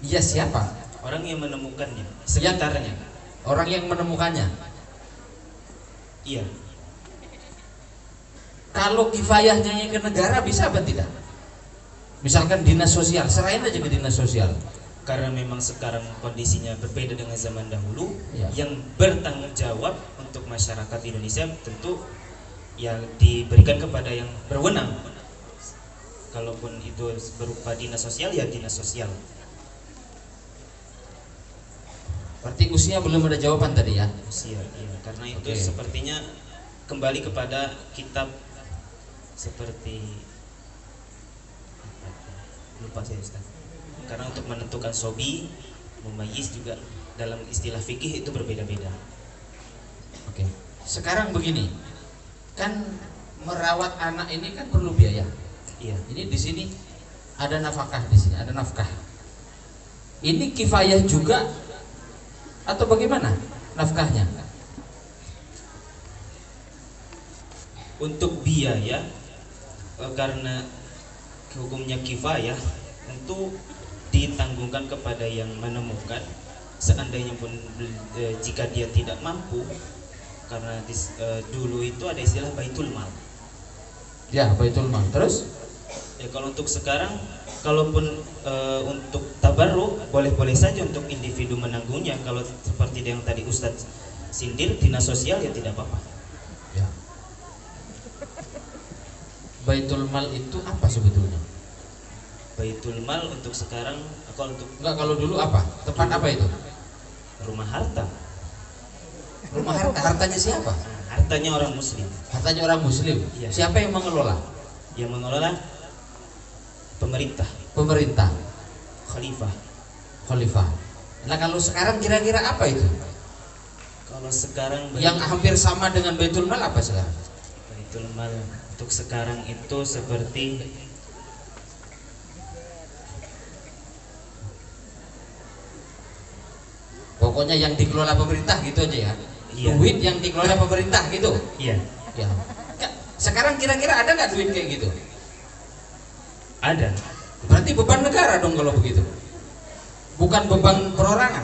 Iya, siapa? Orang yang menemukannya, sekitarnya. Orang yang menemukannya. Iya. Kalau kifayahnya ke negara bisa apa tidak? Misalkan dinas sosial, serahin aja ke dinas sosial. Karena memang sekarang kondisinya berbeda dengan zaman dahulu, ya. Yang bertanggung jawab untuk masyarakat Indonesia tentu ya diberikan kepada yang berwenang. Kalaupun itu berupa dinas sosial, ya dinas sosial. Berarti usia belum ada jawaban tadi ya? Usia, iya. Karena itu sepertinya kembali kepada kitab seperti lupa saya Ustaz. Karena untuk menentukan sobi, mumayyiz juga dalam istilah fikih itu berbeda-beda. Oke. Sekarang begini, kan merawat anak ini kan perlu biaya. Iya. Ini di sini ada nafkah, di sini ada nafkah. Ini kifayah juga atau bagaimana nafkahnya? Untuk biaya karena hukumnya kifayah tentu ditanggungkan kepada yang menemukan. Seandainya pun jika dia tidak mampu, karena dulu itu ada istilah baitul mal. Ya, baitul mal. Terus? Ya kalau untuk sekarang, kalaupun untuk tabarruk boleh-boleh saja untuk individu menanggungnya. Kalau seperti yang tadi Ustadz sindir, dinas sosial ya tidak apa-apa. Ya. Baitul mal itu apa sebetulnya? Baitul mal untuk sekarang, kalau untuk enggak, kalau dulu apa? Tempat apa itu? Rumah harta. Rumah harta, hartanya siapa? Hartanya orang muslim. Hartanya orang muslim. Iya. Siapa yang mengelola? Yang mengelola pemerintah. Pemerintah. Khalifah. Khalifah. Nah kalau sekarang kira-kira apa itu? Kalau sekarang Yang hampir sama dengan Baitul Mal apa sekarang? Baitul Mal untuk sekarang itu seperti pokoknya yang dikelola pemerintah gitu aja ya. Iya. Duit yang dikelola pemerintah gitu. Iya. Ya. Sekarang kira-kira ada nggak duit kayak gitu? Ada. Berarti beban negara dong kalau begitu. Bukan beban perorangan.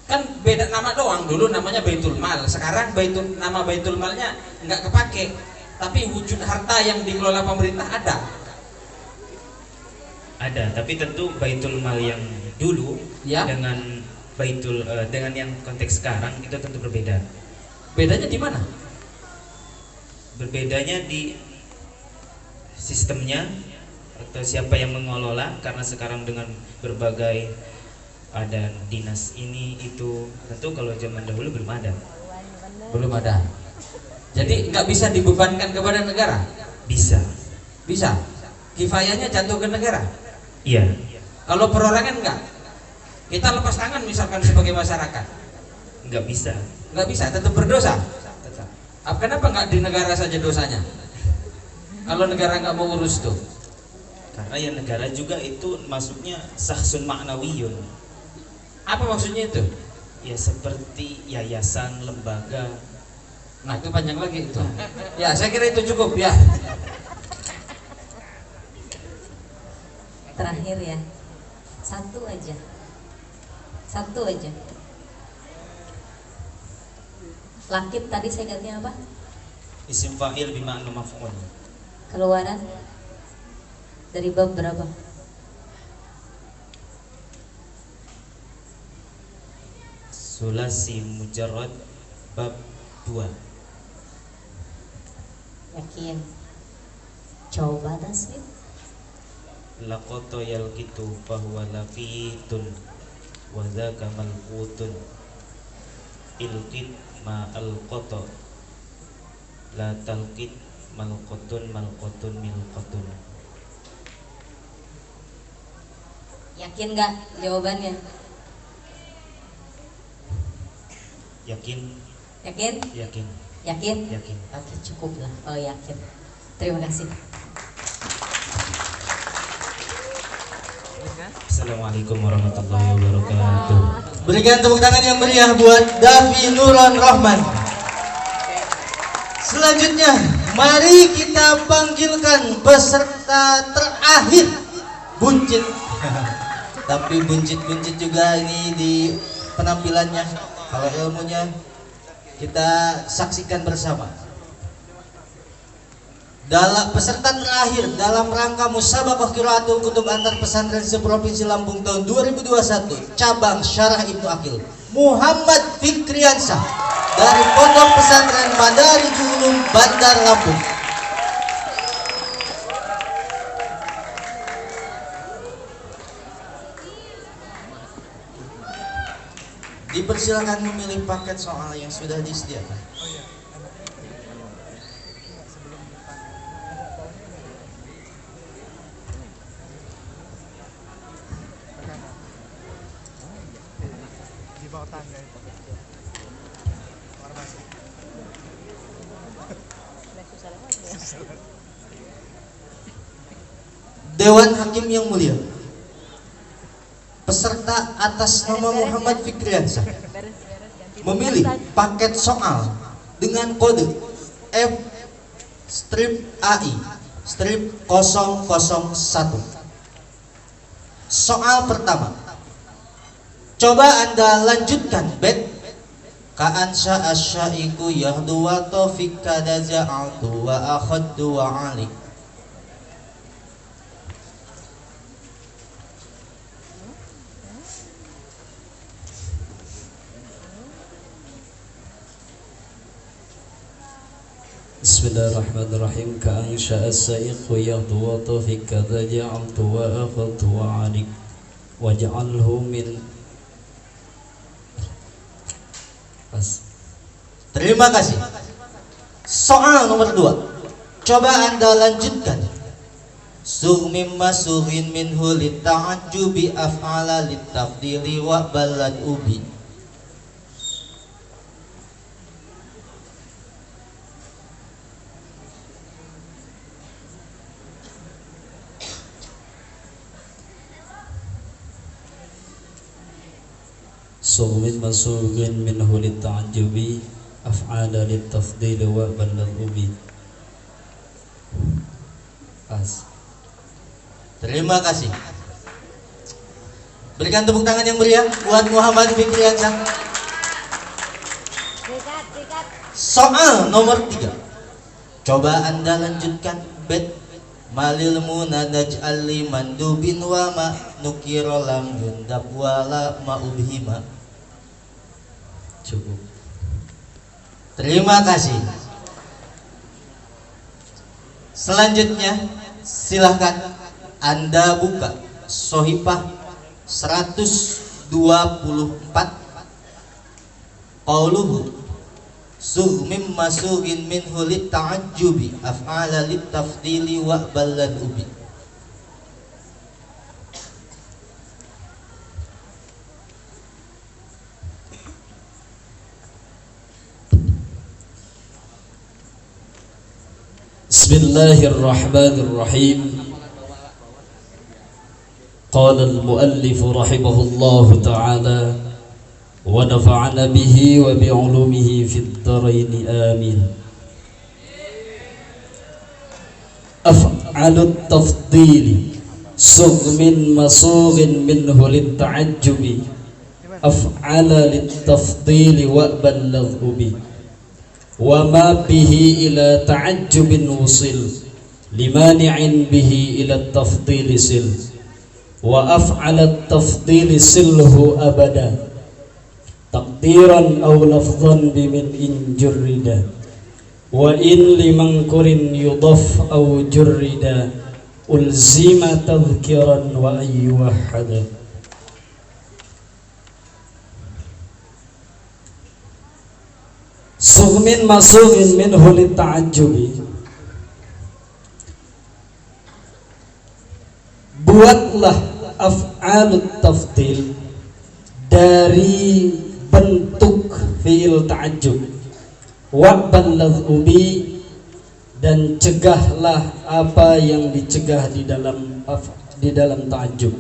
Kan beda nama doang, dulu namanya Baitul Mal, sekarang nama Baitul Malnya nggak kepake, tapi wujud harta yang dikelola pemerintah ada. Ada, tapi tentu Baitul Mal yang dulu ya, dengan dengan yang konteks sekarang itu tentu berbeda. Bedanya di mana? Berbedanya di sistemnya atau siapa yang mengelola, karena sekarang dengan berbagai ada dinas ini itu, tentu kalau zaman dahulu belum ada. Belum ada. Jadi nggak bisa dibebankan kepada negara? Bisa. Bisa. Kifayahnya jatuh ke negara? Iya. Kalau perorangan enggak? Kita lepas tangan misalkan sebagai masyarakat? Nggak bisa. Nggak bisa, tetap berdosa? Tetap. Kenapa nggak di negara saja dosanya? Kalau negara nggak mau urus tuh? Karena ya negara juga itu masuknya sahsun ma'nawiyun. Apa maksudnya itu? Ya seperti yayasan, lembaga. Nah itu panjang lagi itu. Ya saya kira itu cukup ya. Terakhir ya, satu aja. Lakib tadi saya ganti apa? Isim fa'il bima'na maf'ul. Keluaran dari bab berapa? Sulasi mujarrad bab 2. Yakin? Coba tasbih. Laqata yalqitu fahuwa laqitun wa dzaka malqutun. Ilqit ma alqata la talqit malqatun milqatun. Yakin nggak jawabannya? Yakin? Yakin? Yakin. Yakin? Yakin. Oke, cukup lah. Oh, yakin. Terima kasih. Assalamualaikum warahmatullahi wabarakatuh. Berikan tepuk tangan yang meriah buat Davi Nuron Rahman. Selanjutnya, mari kita panggilkan peserta terakhir, Buncit. Tapi buncit-buncit juga ini di penampilannya. Kalau ilmunya kita saksikan bersama. Dalam peserta terakhir dalam rangka Musabaqah Qiraatul Kutub antar pesantren seprovinsi Lampung tahun 2021, cabang Syarah Ibnu Aqil, Muhammad Fikriansah dari Pondok Pesantren Madarijul Ulum Bandar Lampung. Dipersilakan memilih paket soal yang sudah disediakan. Di bawah tangga itu. Dewan Hakim yang mulia, peserta atas nama Muhammad Fikriansah memilih paket soal dengan kode F-AI-001. Soal pertama, coba Anda lanjutkan bet. Ka'ansha asyaiku yahdu wa tawfika daza'atu wa akhaddu wa alik. Bismillahirrahmanirrahim. Ka'ansha as-sa'iqu yahdu wa tawfika daza'atu wa akhaddu wa alik waj'alhu min Terima kasih. Soal nomor 2. Coba Anda lanjutkan. Sugmim masugin minhu lita'ajubi af'ala litafdili wa balad ubi. Sugmin masugin minhu lita'ajubi af'ala litafdili wa balad ubi. Terima kasih. Berikan tepuk tangan yang meriah buat Muhammad Fikriansah. Soal nomor 3. Coba Anda lanjutkan. Bet malil munadaj aliman dubin wa ma nukiro lam yundab wala ma ubhima. Cukup. Terima kasih. Selanjutnya silahkan Anda buka Sohifah 124. Qauluhu sugmim masugin minhu lita'ajubi af'ala litafdili wa balad ubi. Bismillahirrahmanirrahim. Qala al-muallif rahimahullahu ta'ala wa nafa'ana bihi wa bi'ulumihi fid dharain amin. Af'alut tafdili sugmin masughin minhu litta'ajjubi af'ala littafdili wa balladh ubi wa ma bihi ila ta'ajjubin wusil limani'in bihi ila tafdili sil wa af'alat tafdili silhu abada taqdiran aw lafdhan bimin injurrida wa in limankurin yudaf aw jurrida ulzima tadhkiran wa ayyuhada. Sugmin masugin minhu lita'ajubi, buatlah af'alut tafdil dari bentuk fi'il ta'ajjub wa balladh ubi, dan cegahlah apa yang dicegah di dalam ta'ajjub.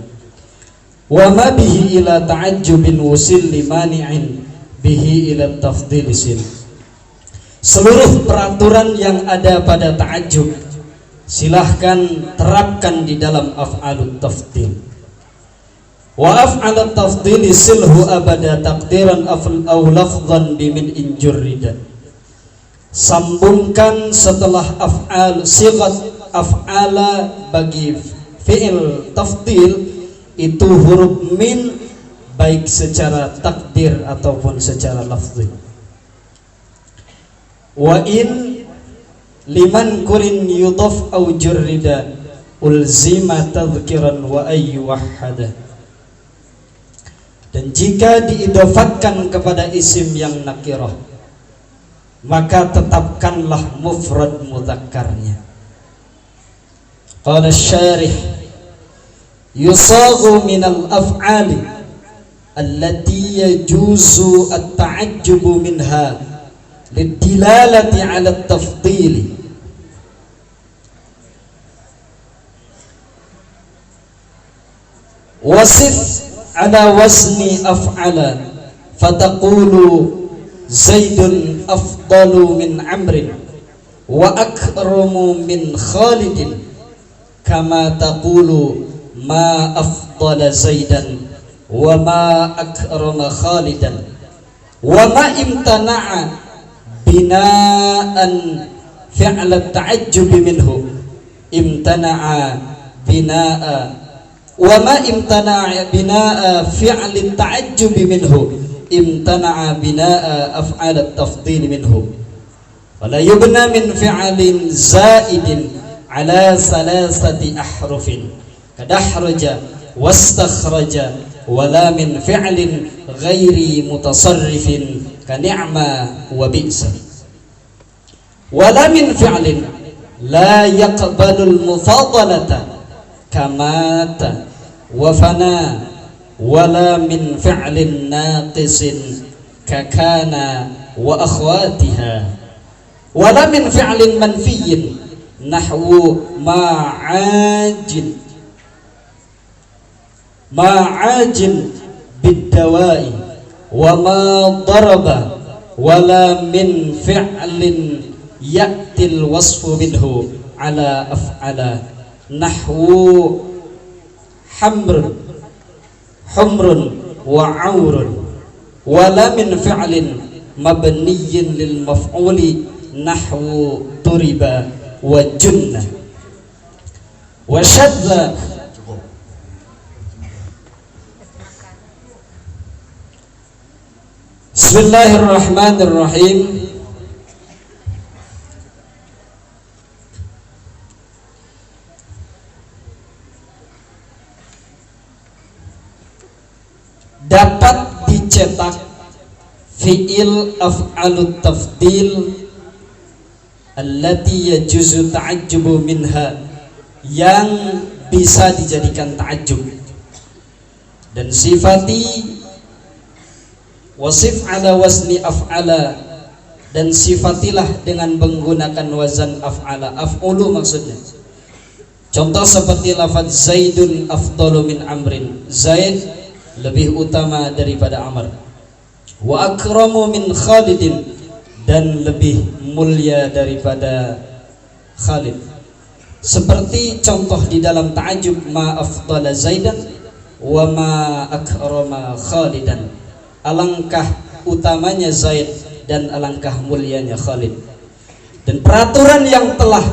Wa ma bihi ila ta'ajjubin wusil limani'in bihi ila tafdil sil. Seluruh peraturan yang ada pada ta'ajjub silahkan terapkan di dalam af'alut tafdil. Wa af'alut tafdil silhu abada taqdiran aw lafdhan bimin injurrida. Sambungkan setelah af'al sigat af'ala bagi fi'il tafdil itu huruf min, baik secara takdir ataupun secara lafzi. Wa in liman kurin yudhaf aw jurrida ulzima tadhkiran wa ayyuhada. Dan jika diidafatkan kepada isim yang nakirah, maka tetapkanlah mufrad mudzakarnya. Qala syarih yusaghu minal af'ali allati yajuzu at-ta'ajjubu minha lidilalati 'ala at-tafdil wasif 'ala wazni af'ala fataqulu Zaidun afdalu min Amrin wa akramu min Khalidin kama taqulu ma afdala Zaidan wa ma akrama Khalidan wa ma imtana'a bina'an fi'l at-ta'ajjub minhu imtana'a bina'a wa ma imtana'a bina'a fi'l at-ta'ajjub minhu imtana'a bina'a af'al at-tafdil minhu wala yubna min fi'lin zaidin ala salasati ahrufin kadahraja wastakhraja wala min fi'lin ghairi mutasarrifin ni'ma wa bi'sa. Wala min fi'lin la yaqbalul mufadalata kamata wa fana, wala min fi'lin naqisin kakana wa akhwatiha, wala min fi'lin manfiyin nahwu ma'ajin bid-dawa'i wa ma daraba, wala min fi'lin ya'til wasfu minhu ala af'ala nahwu humrun wa 'aurun, wala min fi'lin mabniyyin lil maf'uli nahwu turiba wa junna wa syadda. Bismillahirrahmanirrahim. Dapat dicetak fi'il af'alut tafdil allati yajuzu ta'ajjubu minha, yang bisa dijadikan ta'ajjub, dan sifati wasif ala wazni af'ala, dan sifatilah dengan menggunakan wazan af'ala, af'ulu maksudnya. Contoh seperti lafaz Zaidun afdalu min Amrin, Zaid lebih utama daripada Amr. Wa akramu min Khalidin, dan lebih mulia daripada Khalid. Seperti contoh di dalam ta'ajub, ma afdala Zaidan wa ma akrama Khalidan, alangkah utamanya Zaid dan alangkah mulianya Khalid. Dan peraturan yang telah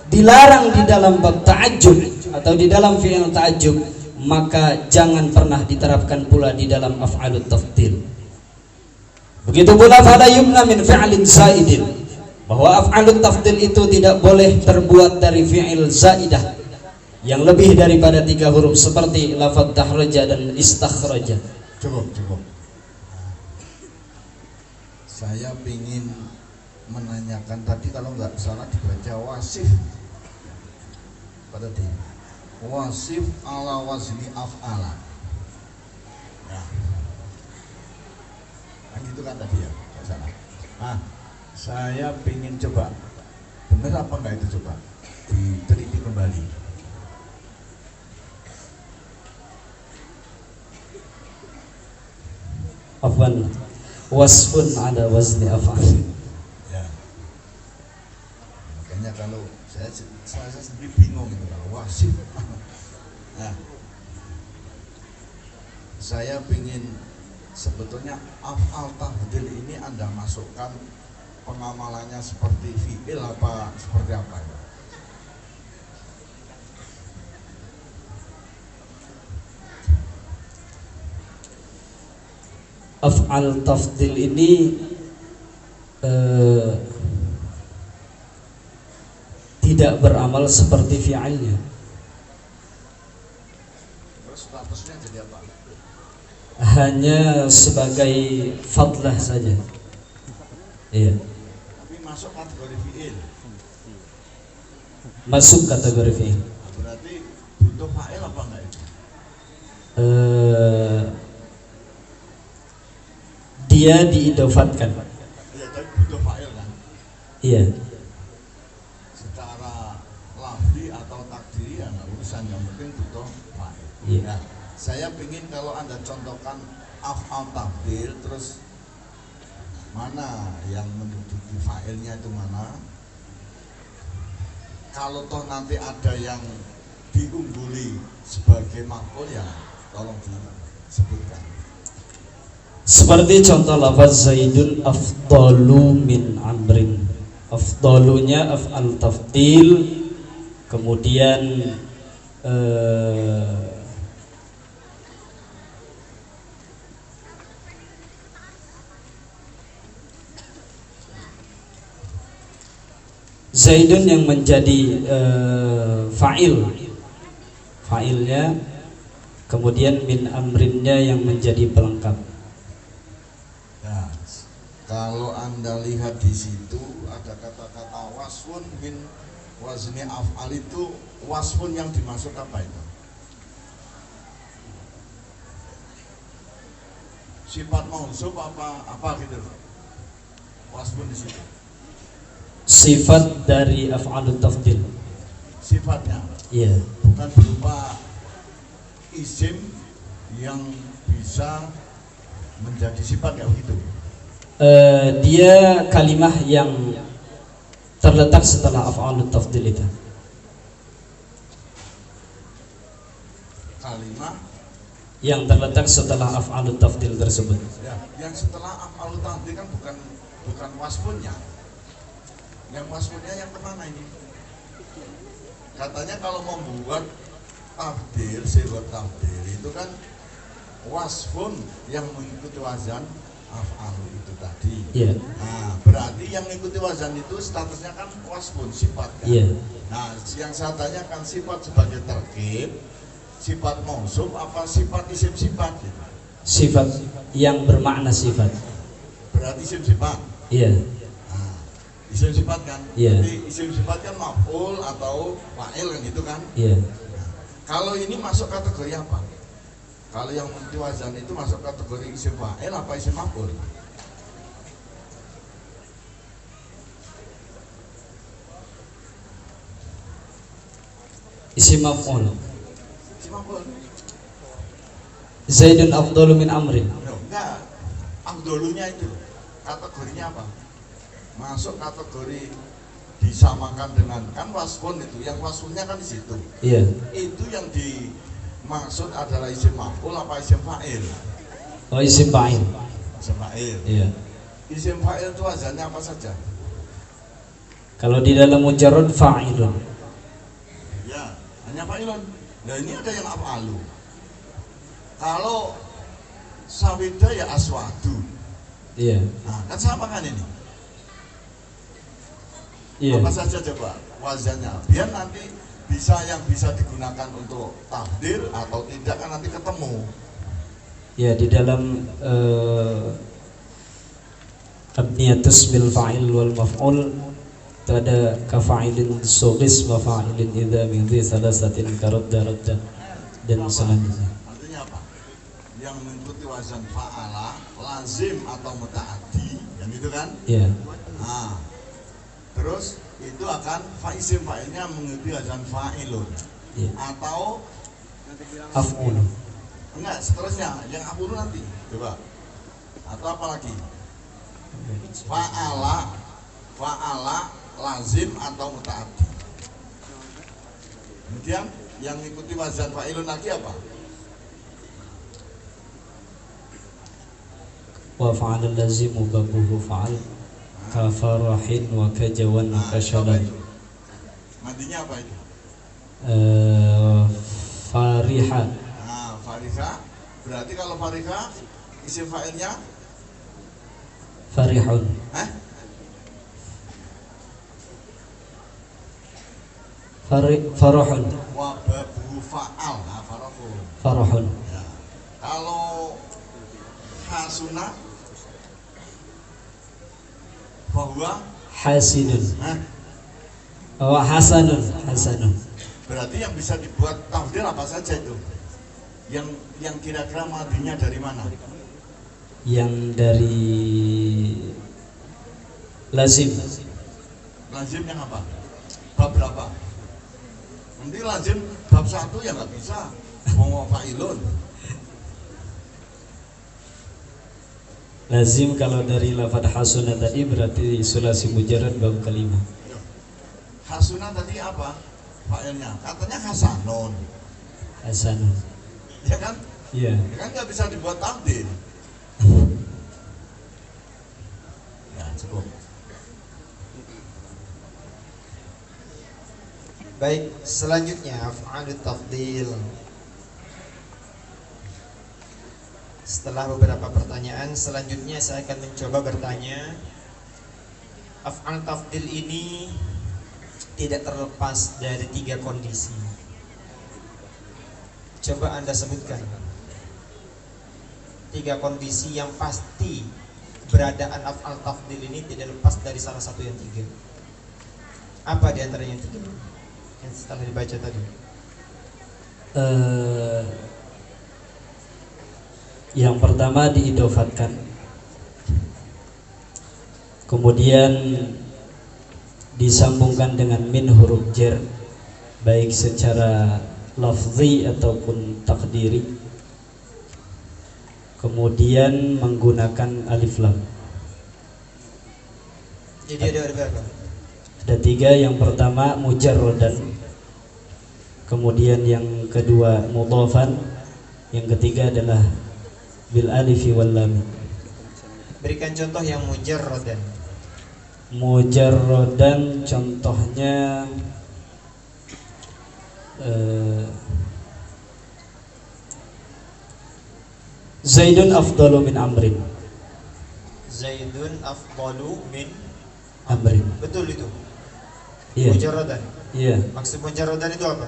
dilarang di dalam bab ta'ajub atau di dalam fi'il ta'ajub, maka jangan pernah diterapkan pula di dalam af'alut tafdil. Begitu pula fala yumna min fi'lin zaidin, bahwa af'alut tafdil itu tidak boleh terbuat dari fi'il zaidah yang lebih daripada 3 huruf, seperti lafaz tahraja dan istakhraja. Cukup. Saya ingin menanyakan tadi, kalau nggak salah dibaca wasif pada di wasif ala wazni af'ala. Ya. Kan itu kan tadi ya, nggak salah. Saya ingin coba, benar apa enggak itu, coba diteliti kembali. Afwan, wasfun ala wazni af'al. Ya. Makanya kalau saya sendiri bingung itu kalau wasif. Nah, saya ingin sebetulnya af'al tafdil ini Anda masukkan pengamalannya seperti fi'il apa seperti apa ya? Af'al tafdil ini tidak beramal seperti fi'ilnya. Terus statusnya jadi apa? Hanya sebagai fadlah saja. Iya. Tapi masuk kategori fi'il. Masuk kategori fi'il. Berarti butuh fa'il apa enggak itu? Dia diidofatkan. Iya, tapi butuh fa'il kan? Iya. Secara lafzi atau takdiri ya nggak urusan, yang penting butuh fa'il. Iya. Nah, saya ingin kalau Anda contohkan af'al tafdil, terus mana yang menduduki fa'ilnya itu mana? Kalau toh nanti ada yang diungguli sebagai maf'ul, ya tolong disebutkan. Seperti contoh lafaz Zaidun afdalu min Amrin. Afdalunya af'al tafdil, kemudian Zaidun yang menjadi fa'ilnya, kemudian min amrinnya yang menjadi pelengkap. Nah, Kalau Anda lihat di situ ada kata-kata wasfun min wazni af'al, itu wasfun yang dimaksud apa itu? Sifat mausuf apa gitu? Wasfun di situ. Sifat dari af'alut tafdil. Sifatnya. Iya. Bukan berupa isim yang bisa menjadi sifat ya begitu. Dia kalimah yang terletak setelah af'alut tafdil itu. Kalimah yang terletak setelah af'alut tafdil tersebut. ya, yang setelah af'alut tafdil kan bukan wasfunnya. Yang wasfunnya yang kemana ini? Katanya kalau membuat tafdil, sifat tafdil itu kan wasfun yang mengikuti wazan af'alu itu tadi. Iya. Nah, berarti yang mengikuti wazan itu statusnya kan wasfun, sifat kan. Iya. Nah, yang saya tanyakan sifat sebagai terkib, sifat mausuf apa sifat isim sifat gitu. Sifat yang bermakna sifat. Berarti isim sifat. Iya. Nah, isim sifat kan. Iya. Jadi isim sifat kan maf'ul atau fa'il kan gitu kan. Iya. Nah, kalau ini masuk kategori apa? Kalau yang mengikuti wazan itu masuk kategori isim fa'il apa isim maf'ul? Isim maf'ul. Isim maf'ul. Zaidun afdalu min amrin. Enggak. Afdalunya itu kategorinya apa? Masuk kategori disamakan dengan kan wasfun itu. Yang wasfunnya kan di situ. Iya. Itu yang dimaksud adalah isim maf'ul apa isim fa'il? Oh, isim fa'il. Isim fa'il. Iya. Isim fa'il itu wazannya apa saja? Kalau di dalam mujarrad fa'ilun. Ya, hanya fa'ilun. Nah, ini ada yang af'alu. Kalau sawida ya aswadu. Iya. Nah, kan sama kan ini? Iya. Apa saja coba wazannya? Biar nanti yang bisa digunakan untuk takdir atau tidak kan nanti ketemu. Ya, di dalam abniyatus bil fa'il wal maf'ul itu ada kafa'ilin sughis wa fa'ilin idza min dhi salasatin karadda radda dan selanjutnya. Artinya apa? Yang mengikuti wazan fa'ala, lazim atau muta'addi, yang itu kan? Iya. Nah, terus itu akan fa'isim fa'ilnya mengikuti wazan fa'ilun. Iya. Atau Af'ul. enggak, seterusnya yang af'ulu nanti. Coba. Atau apa lagi? Fa'ala, lazim atau muta'addi. Kemudian yang mengikuti wazan fa'ilun lagi apa? Wa fa'al lazim babuhu fa'al ka farahin wa kajawan wa kashalan. Madinya apa itu? Fariha. Nah, fariha. Berarti kalau fariha isim fa'ilnya farihun. Farahun. Wa babuhu fa'al. Nah, farahun. Farahun. Ya. Kalau hasuna bahwa Hasinun. Oh, hasanun. Hasanun. Berarti yang bisa dibuat tafdil apa saja itu? Yang kira-kira madinya dari mana? Yang dari lazim. Lazim yang apa? Bab berapa? Nanti lazim bab 1 ya nggak bisa. Mau fa'ilun. Lazim kalau dari lafadz hasuna tadi berarti sulasi mujarrad bab kelima. Hasuna tadi apa? Fa'ilnya katanya hasanun. Hasanun. Ya kan? Iya. Ya kan nggak bisa dibuat tafdil. Ya cukup. Baik, selanjutnya af'alut tafdil. Setelah beberapa pertanyaan, selanjutnya saya akan mencoba bertanya. Af'al tafdil ini tidak terlepas dari 3 kondisi. Coba Anda sebutkan 3 kondisi yang pasti keberadaan af'al tafdil ini tidak lepas dari salah satu yang tiga. Apa di antara yang tiga yang setelah dibaca tadi? Yang pertama diidofatkan, kemudian disambungkan dengan min huruf jar, baik secara lafzi ataupun takdiri, kemudian menggunakan alif lam. Jadi ada berapa? Ada tiga. Yang pertama mujarradan, kemudian yang kedua mudhafan, yang ketiga adalah bil alifi wal lam. Berikan contoh yang mujarradan. Mujarradan contohnya Zaidun afdalu min Amrin. Zaidun afdalu min Amrin. Betul itu? Iya. Mujarradan. Iya. Maksud mujarradan itu apa?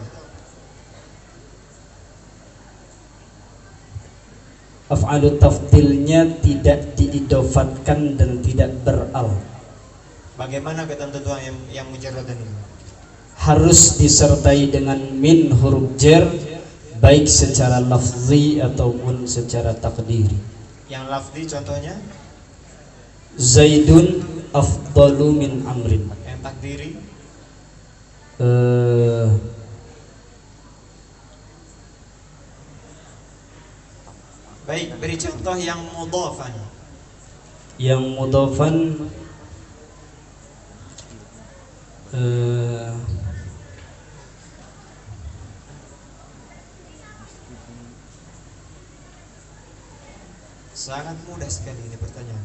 Af'alu tafdilnya tidak diidofatkan dan tidak beral. Bagaimana ketentuan yang mujarradan ini? Harus disertai dengan min huruf jar, baik secara lafzi ataupun secara takdiri. Yang lafzi contohnya? Zaidun afdalu min Amrin. Yang takdiri? Baik, beri contoh yang mudhafan. Yang mudhafan sangat mudah sekali ini pertanyaan.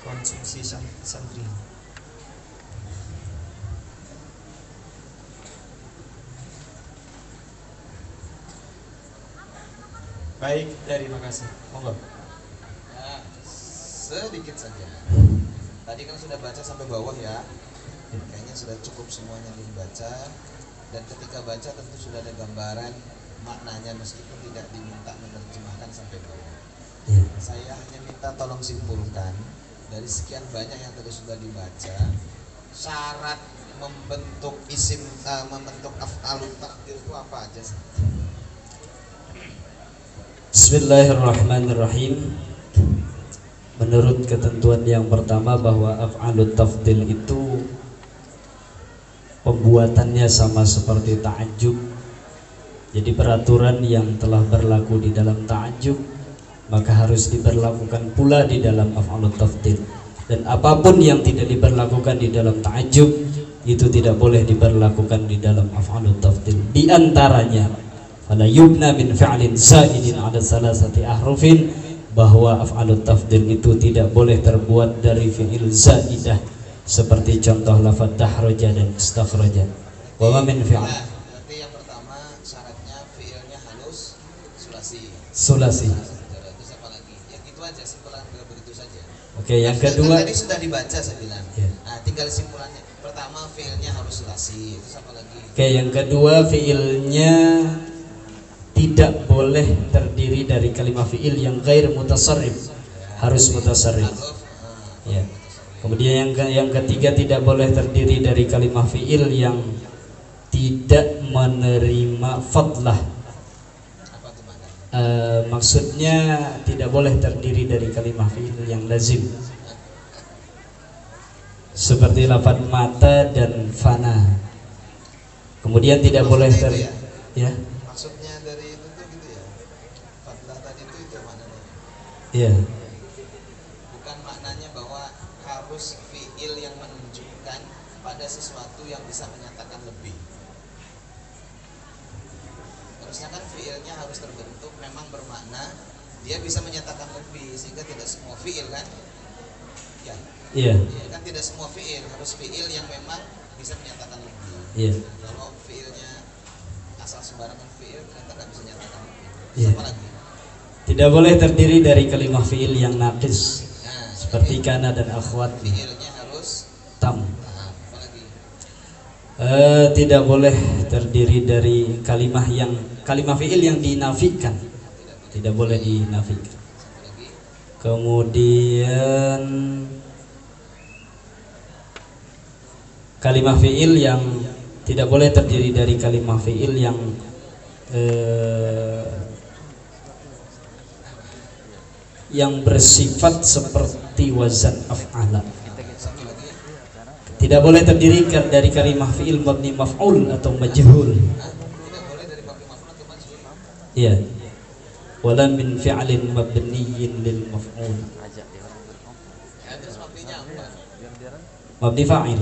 Konsumsi santri. Baik, terima kasih. Monggo. Ya, sedikit saja. Tadi kan sudah baca sampai bawah ya. Kayaknya sudah cukup semuanya dibaca. Dan ketika baca tentu sudah ada gambaran maknanya meskipun tidak diminta menerjemahkan sampai bawah. Saya hanya minta tolong simpulkan dari sekian banyak yang tadi sudah dibaca, syarat membentuk isim, membentuk af'alul taqdir itu apa aja sih? Bismillahirrahmanirrahim. Menurut ketentuan yang pertama bahwa af'alut tafdil itu pembuatannya sama seperti ta'ajjub. Jadi peraturan yang telah berlaku di dalam ta'ajjub maka harus diberlakukan pula di dalam af'alut tafdil. Dan apapun yang tidak diberlakukan di dalam ta'ajjub itu tidak boleh diberlakukan di dalam af'alut tafdil. Di antaranya fala yubna min fi'lin zaidin ala salasati ahrufin, bahwa af'alut tafdil itu tidak boleh terbuat dari fi'il zaidah seperti contoh lafaz dahraja dan istakhraja. Wa ma min fi'l. Berarti yang pertama syaratnya fi'ilnya halus sulasi. Sulasi. Terus apa lagi? Ya gitu aja, simpulan begitu saja. Oke, yang kedua tadi sudah dibaca saya bilang. Nah, tinggal simpulannya. Pertama fi'ilnya harus sulasi. Terus apa lagi? Oke, yang kedua fi'ilnya tidak boleh terdiri dari kalimat fi'il yang ghair mutasarrif, harus mutasarrif. Ya. Kemudian yang ketiga tidak boleh terdiri dari kalimat fi'il yang tidak menerima fadlah. Maksudnya tidak boleh terdiri dari kalimat fi'il yang lazim, seperti lafaz mata dan fana. Kemudian tidak boleh ya. Maksudnya dari itu tuh gitu ya. Fadlah tadi itu maknanya. Iya. Bukan maknanya bahwa harus fiil yang menunjukkan pada sesuatu yang bisa menyatakan lebih. Harusnya kan fiilnya harus terbentuk memang bermakna dia bisa menyatakan lebih, sehingga tidak semua fiil kan? Ya. Iya. Ya, kan tidak semua fiil, harus fiil yang memang bisa menyatakan lebih. Iya. Kalau fiilnya asal sembarangan fiil ternyata nggak bisa menyatakan lebih. Iya. Apa lagi? Tidak boleh terdiri dari kalimat fiil yang naqis, seperti kana dan akhwat. Fiilnya harus tam. Apa lagi? Tidak boleh terdiri dari kalimat fiil yang dinafikan. Tidak boleh dinafikan. Kemudian kalimah fi'il yang tidak boleh terdiri dari kalimah fi'il yang bersifat seperti wazan af'ala. Tidak boleh terdiri dari kalimah fi'il mabni maf'ul atau majhul. Iya. Wala min fi'lin mabniyyin lil maf'ul. Mabni fa'il.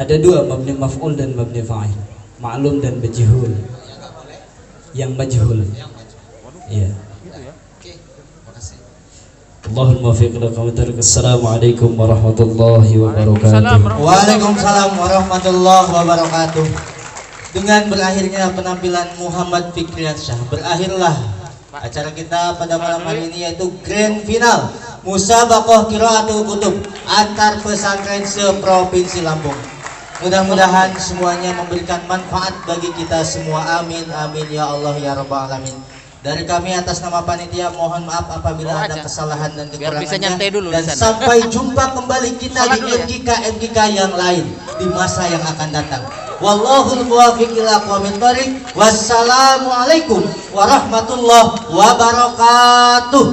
Ada dua, mabni maf'ul dan mabni fa'il. Ma'lum dan majhul. Yang majhul. Iya. Allahumma fiqh lakum. Assalamualaikum warahmatullahi wabarakatuh. Waalaikumsalam warahmatullahi wabarakatuh. Dengan berakhirnya penampilan Muhammad Fikriansyah, berakhirlah acara kita pada malam hari ini, yaitu grand final Musabaqah Qiraatul Kutub antar pesantren seprovinsi Lampung. Mudah-mudahan semuanya memberikan manfaat bagi kita semua. Amin amin ya Allah ya rabbal alamin. Dari kami atas nama panitia mohon maaf apabila ada kesalahan dan kekurangannya, dan sampai jumpa kembali kita di MGK yang lain di masa yang akan datang. Wallahul muwaffiq ila aqwamit thoriq. Wassalamualaikum warahmatullahi wabarakatuh.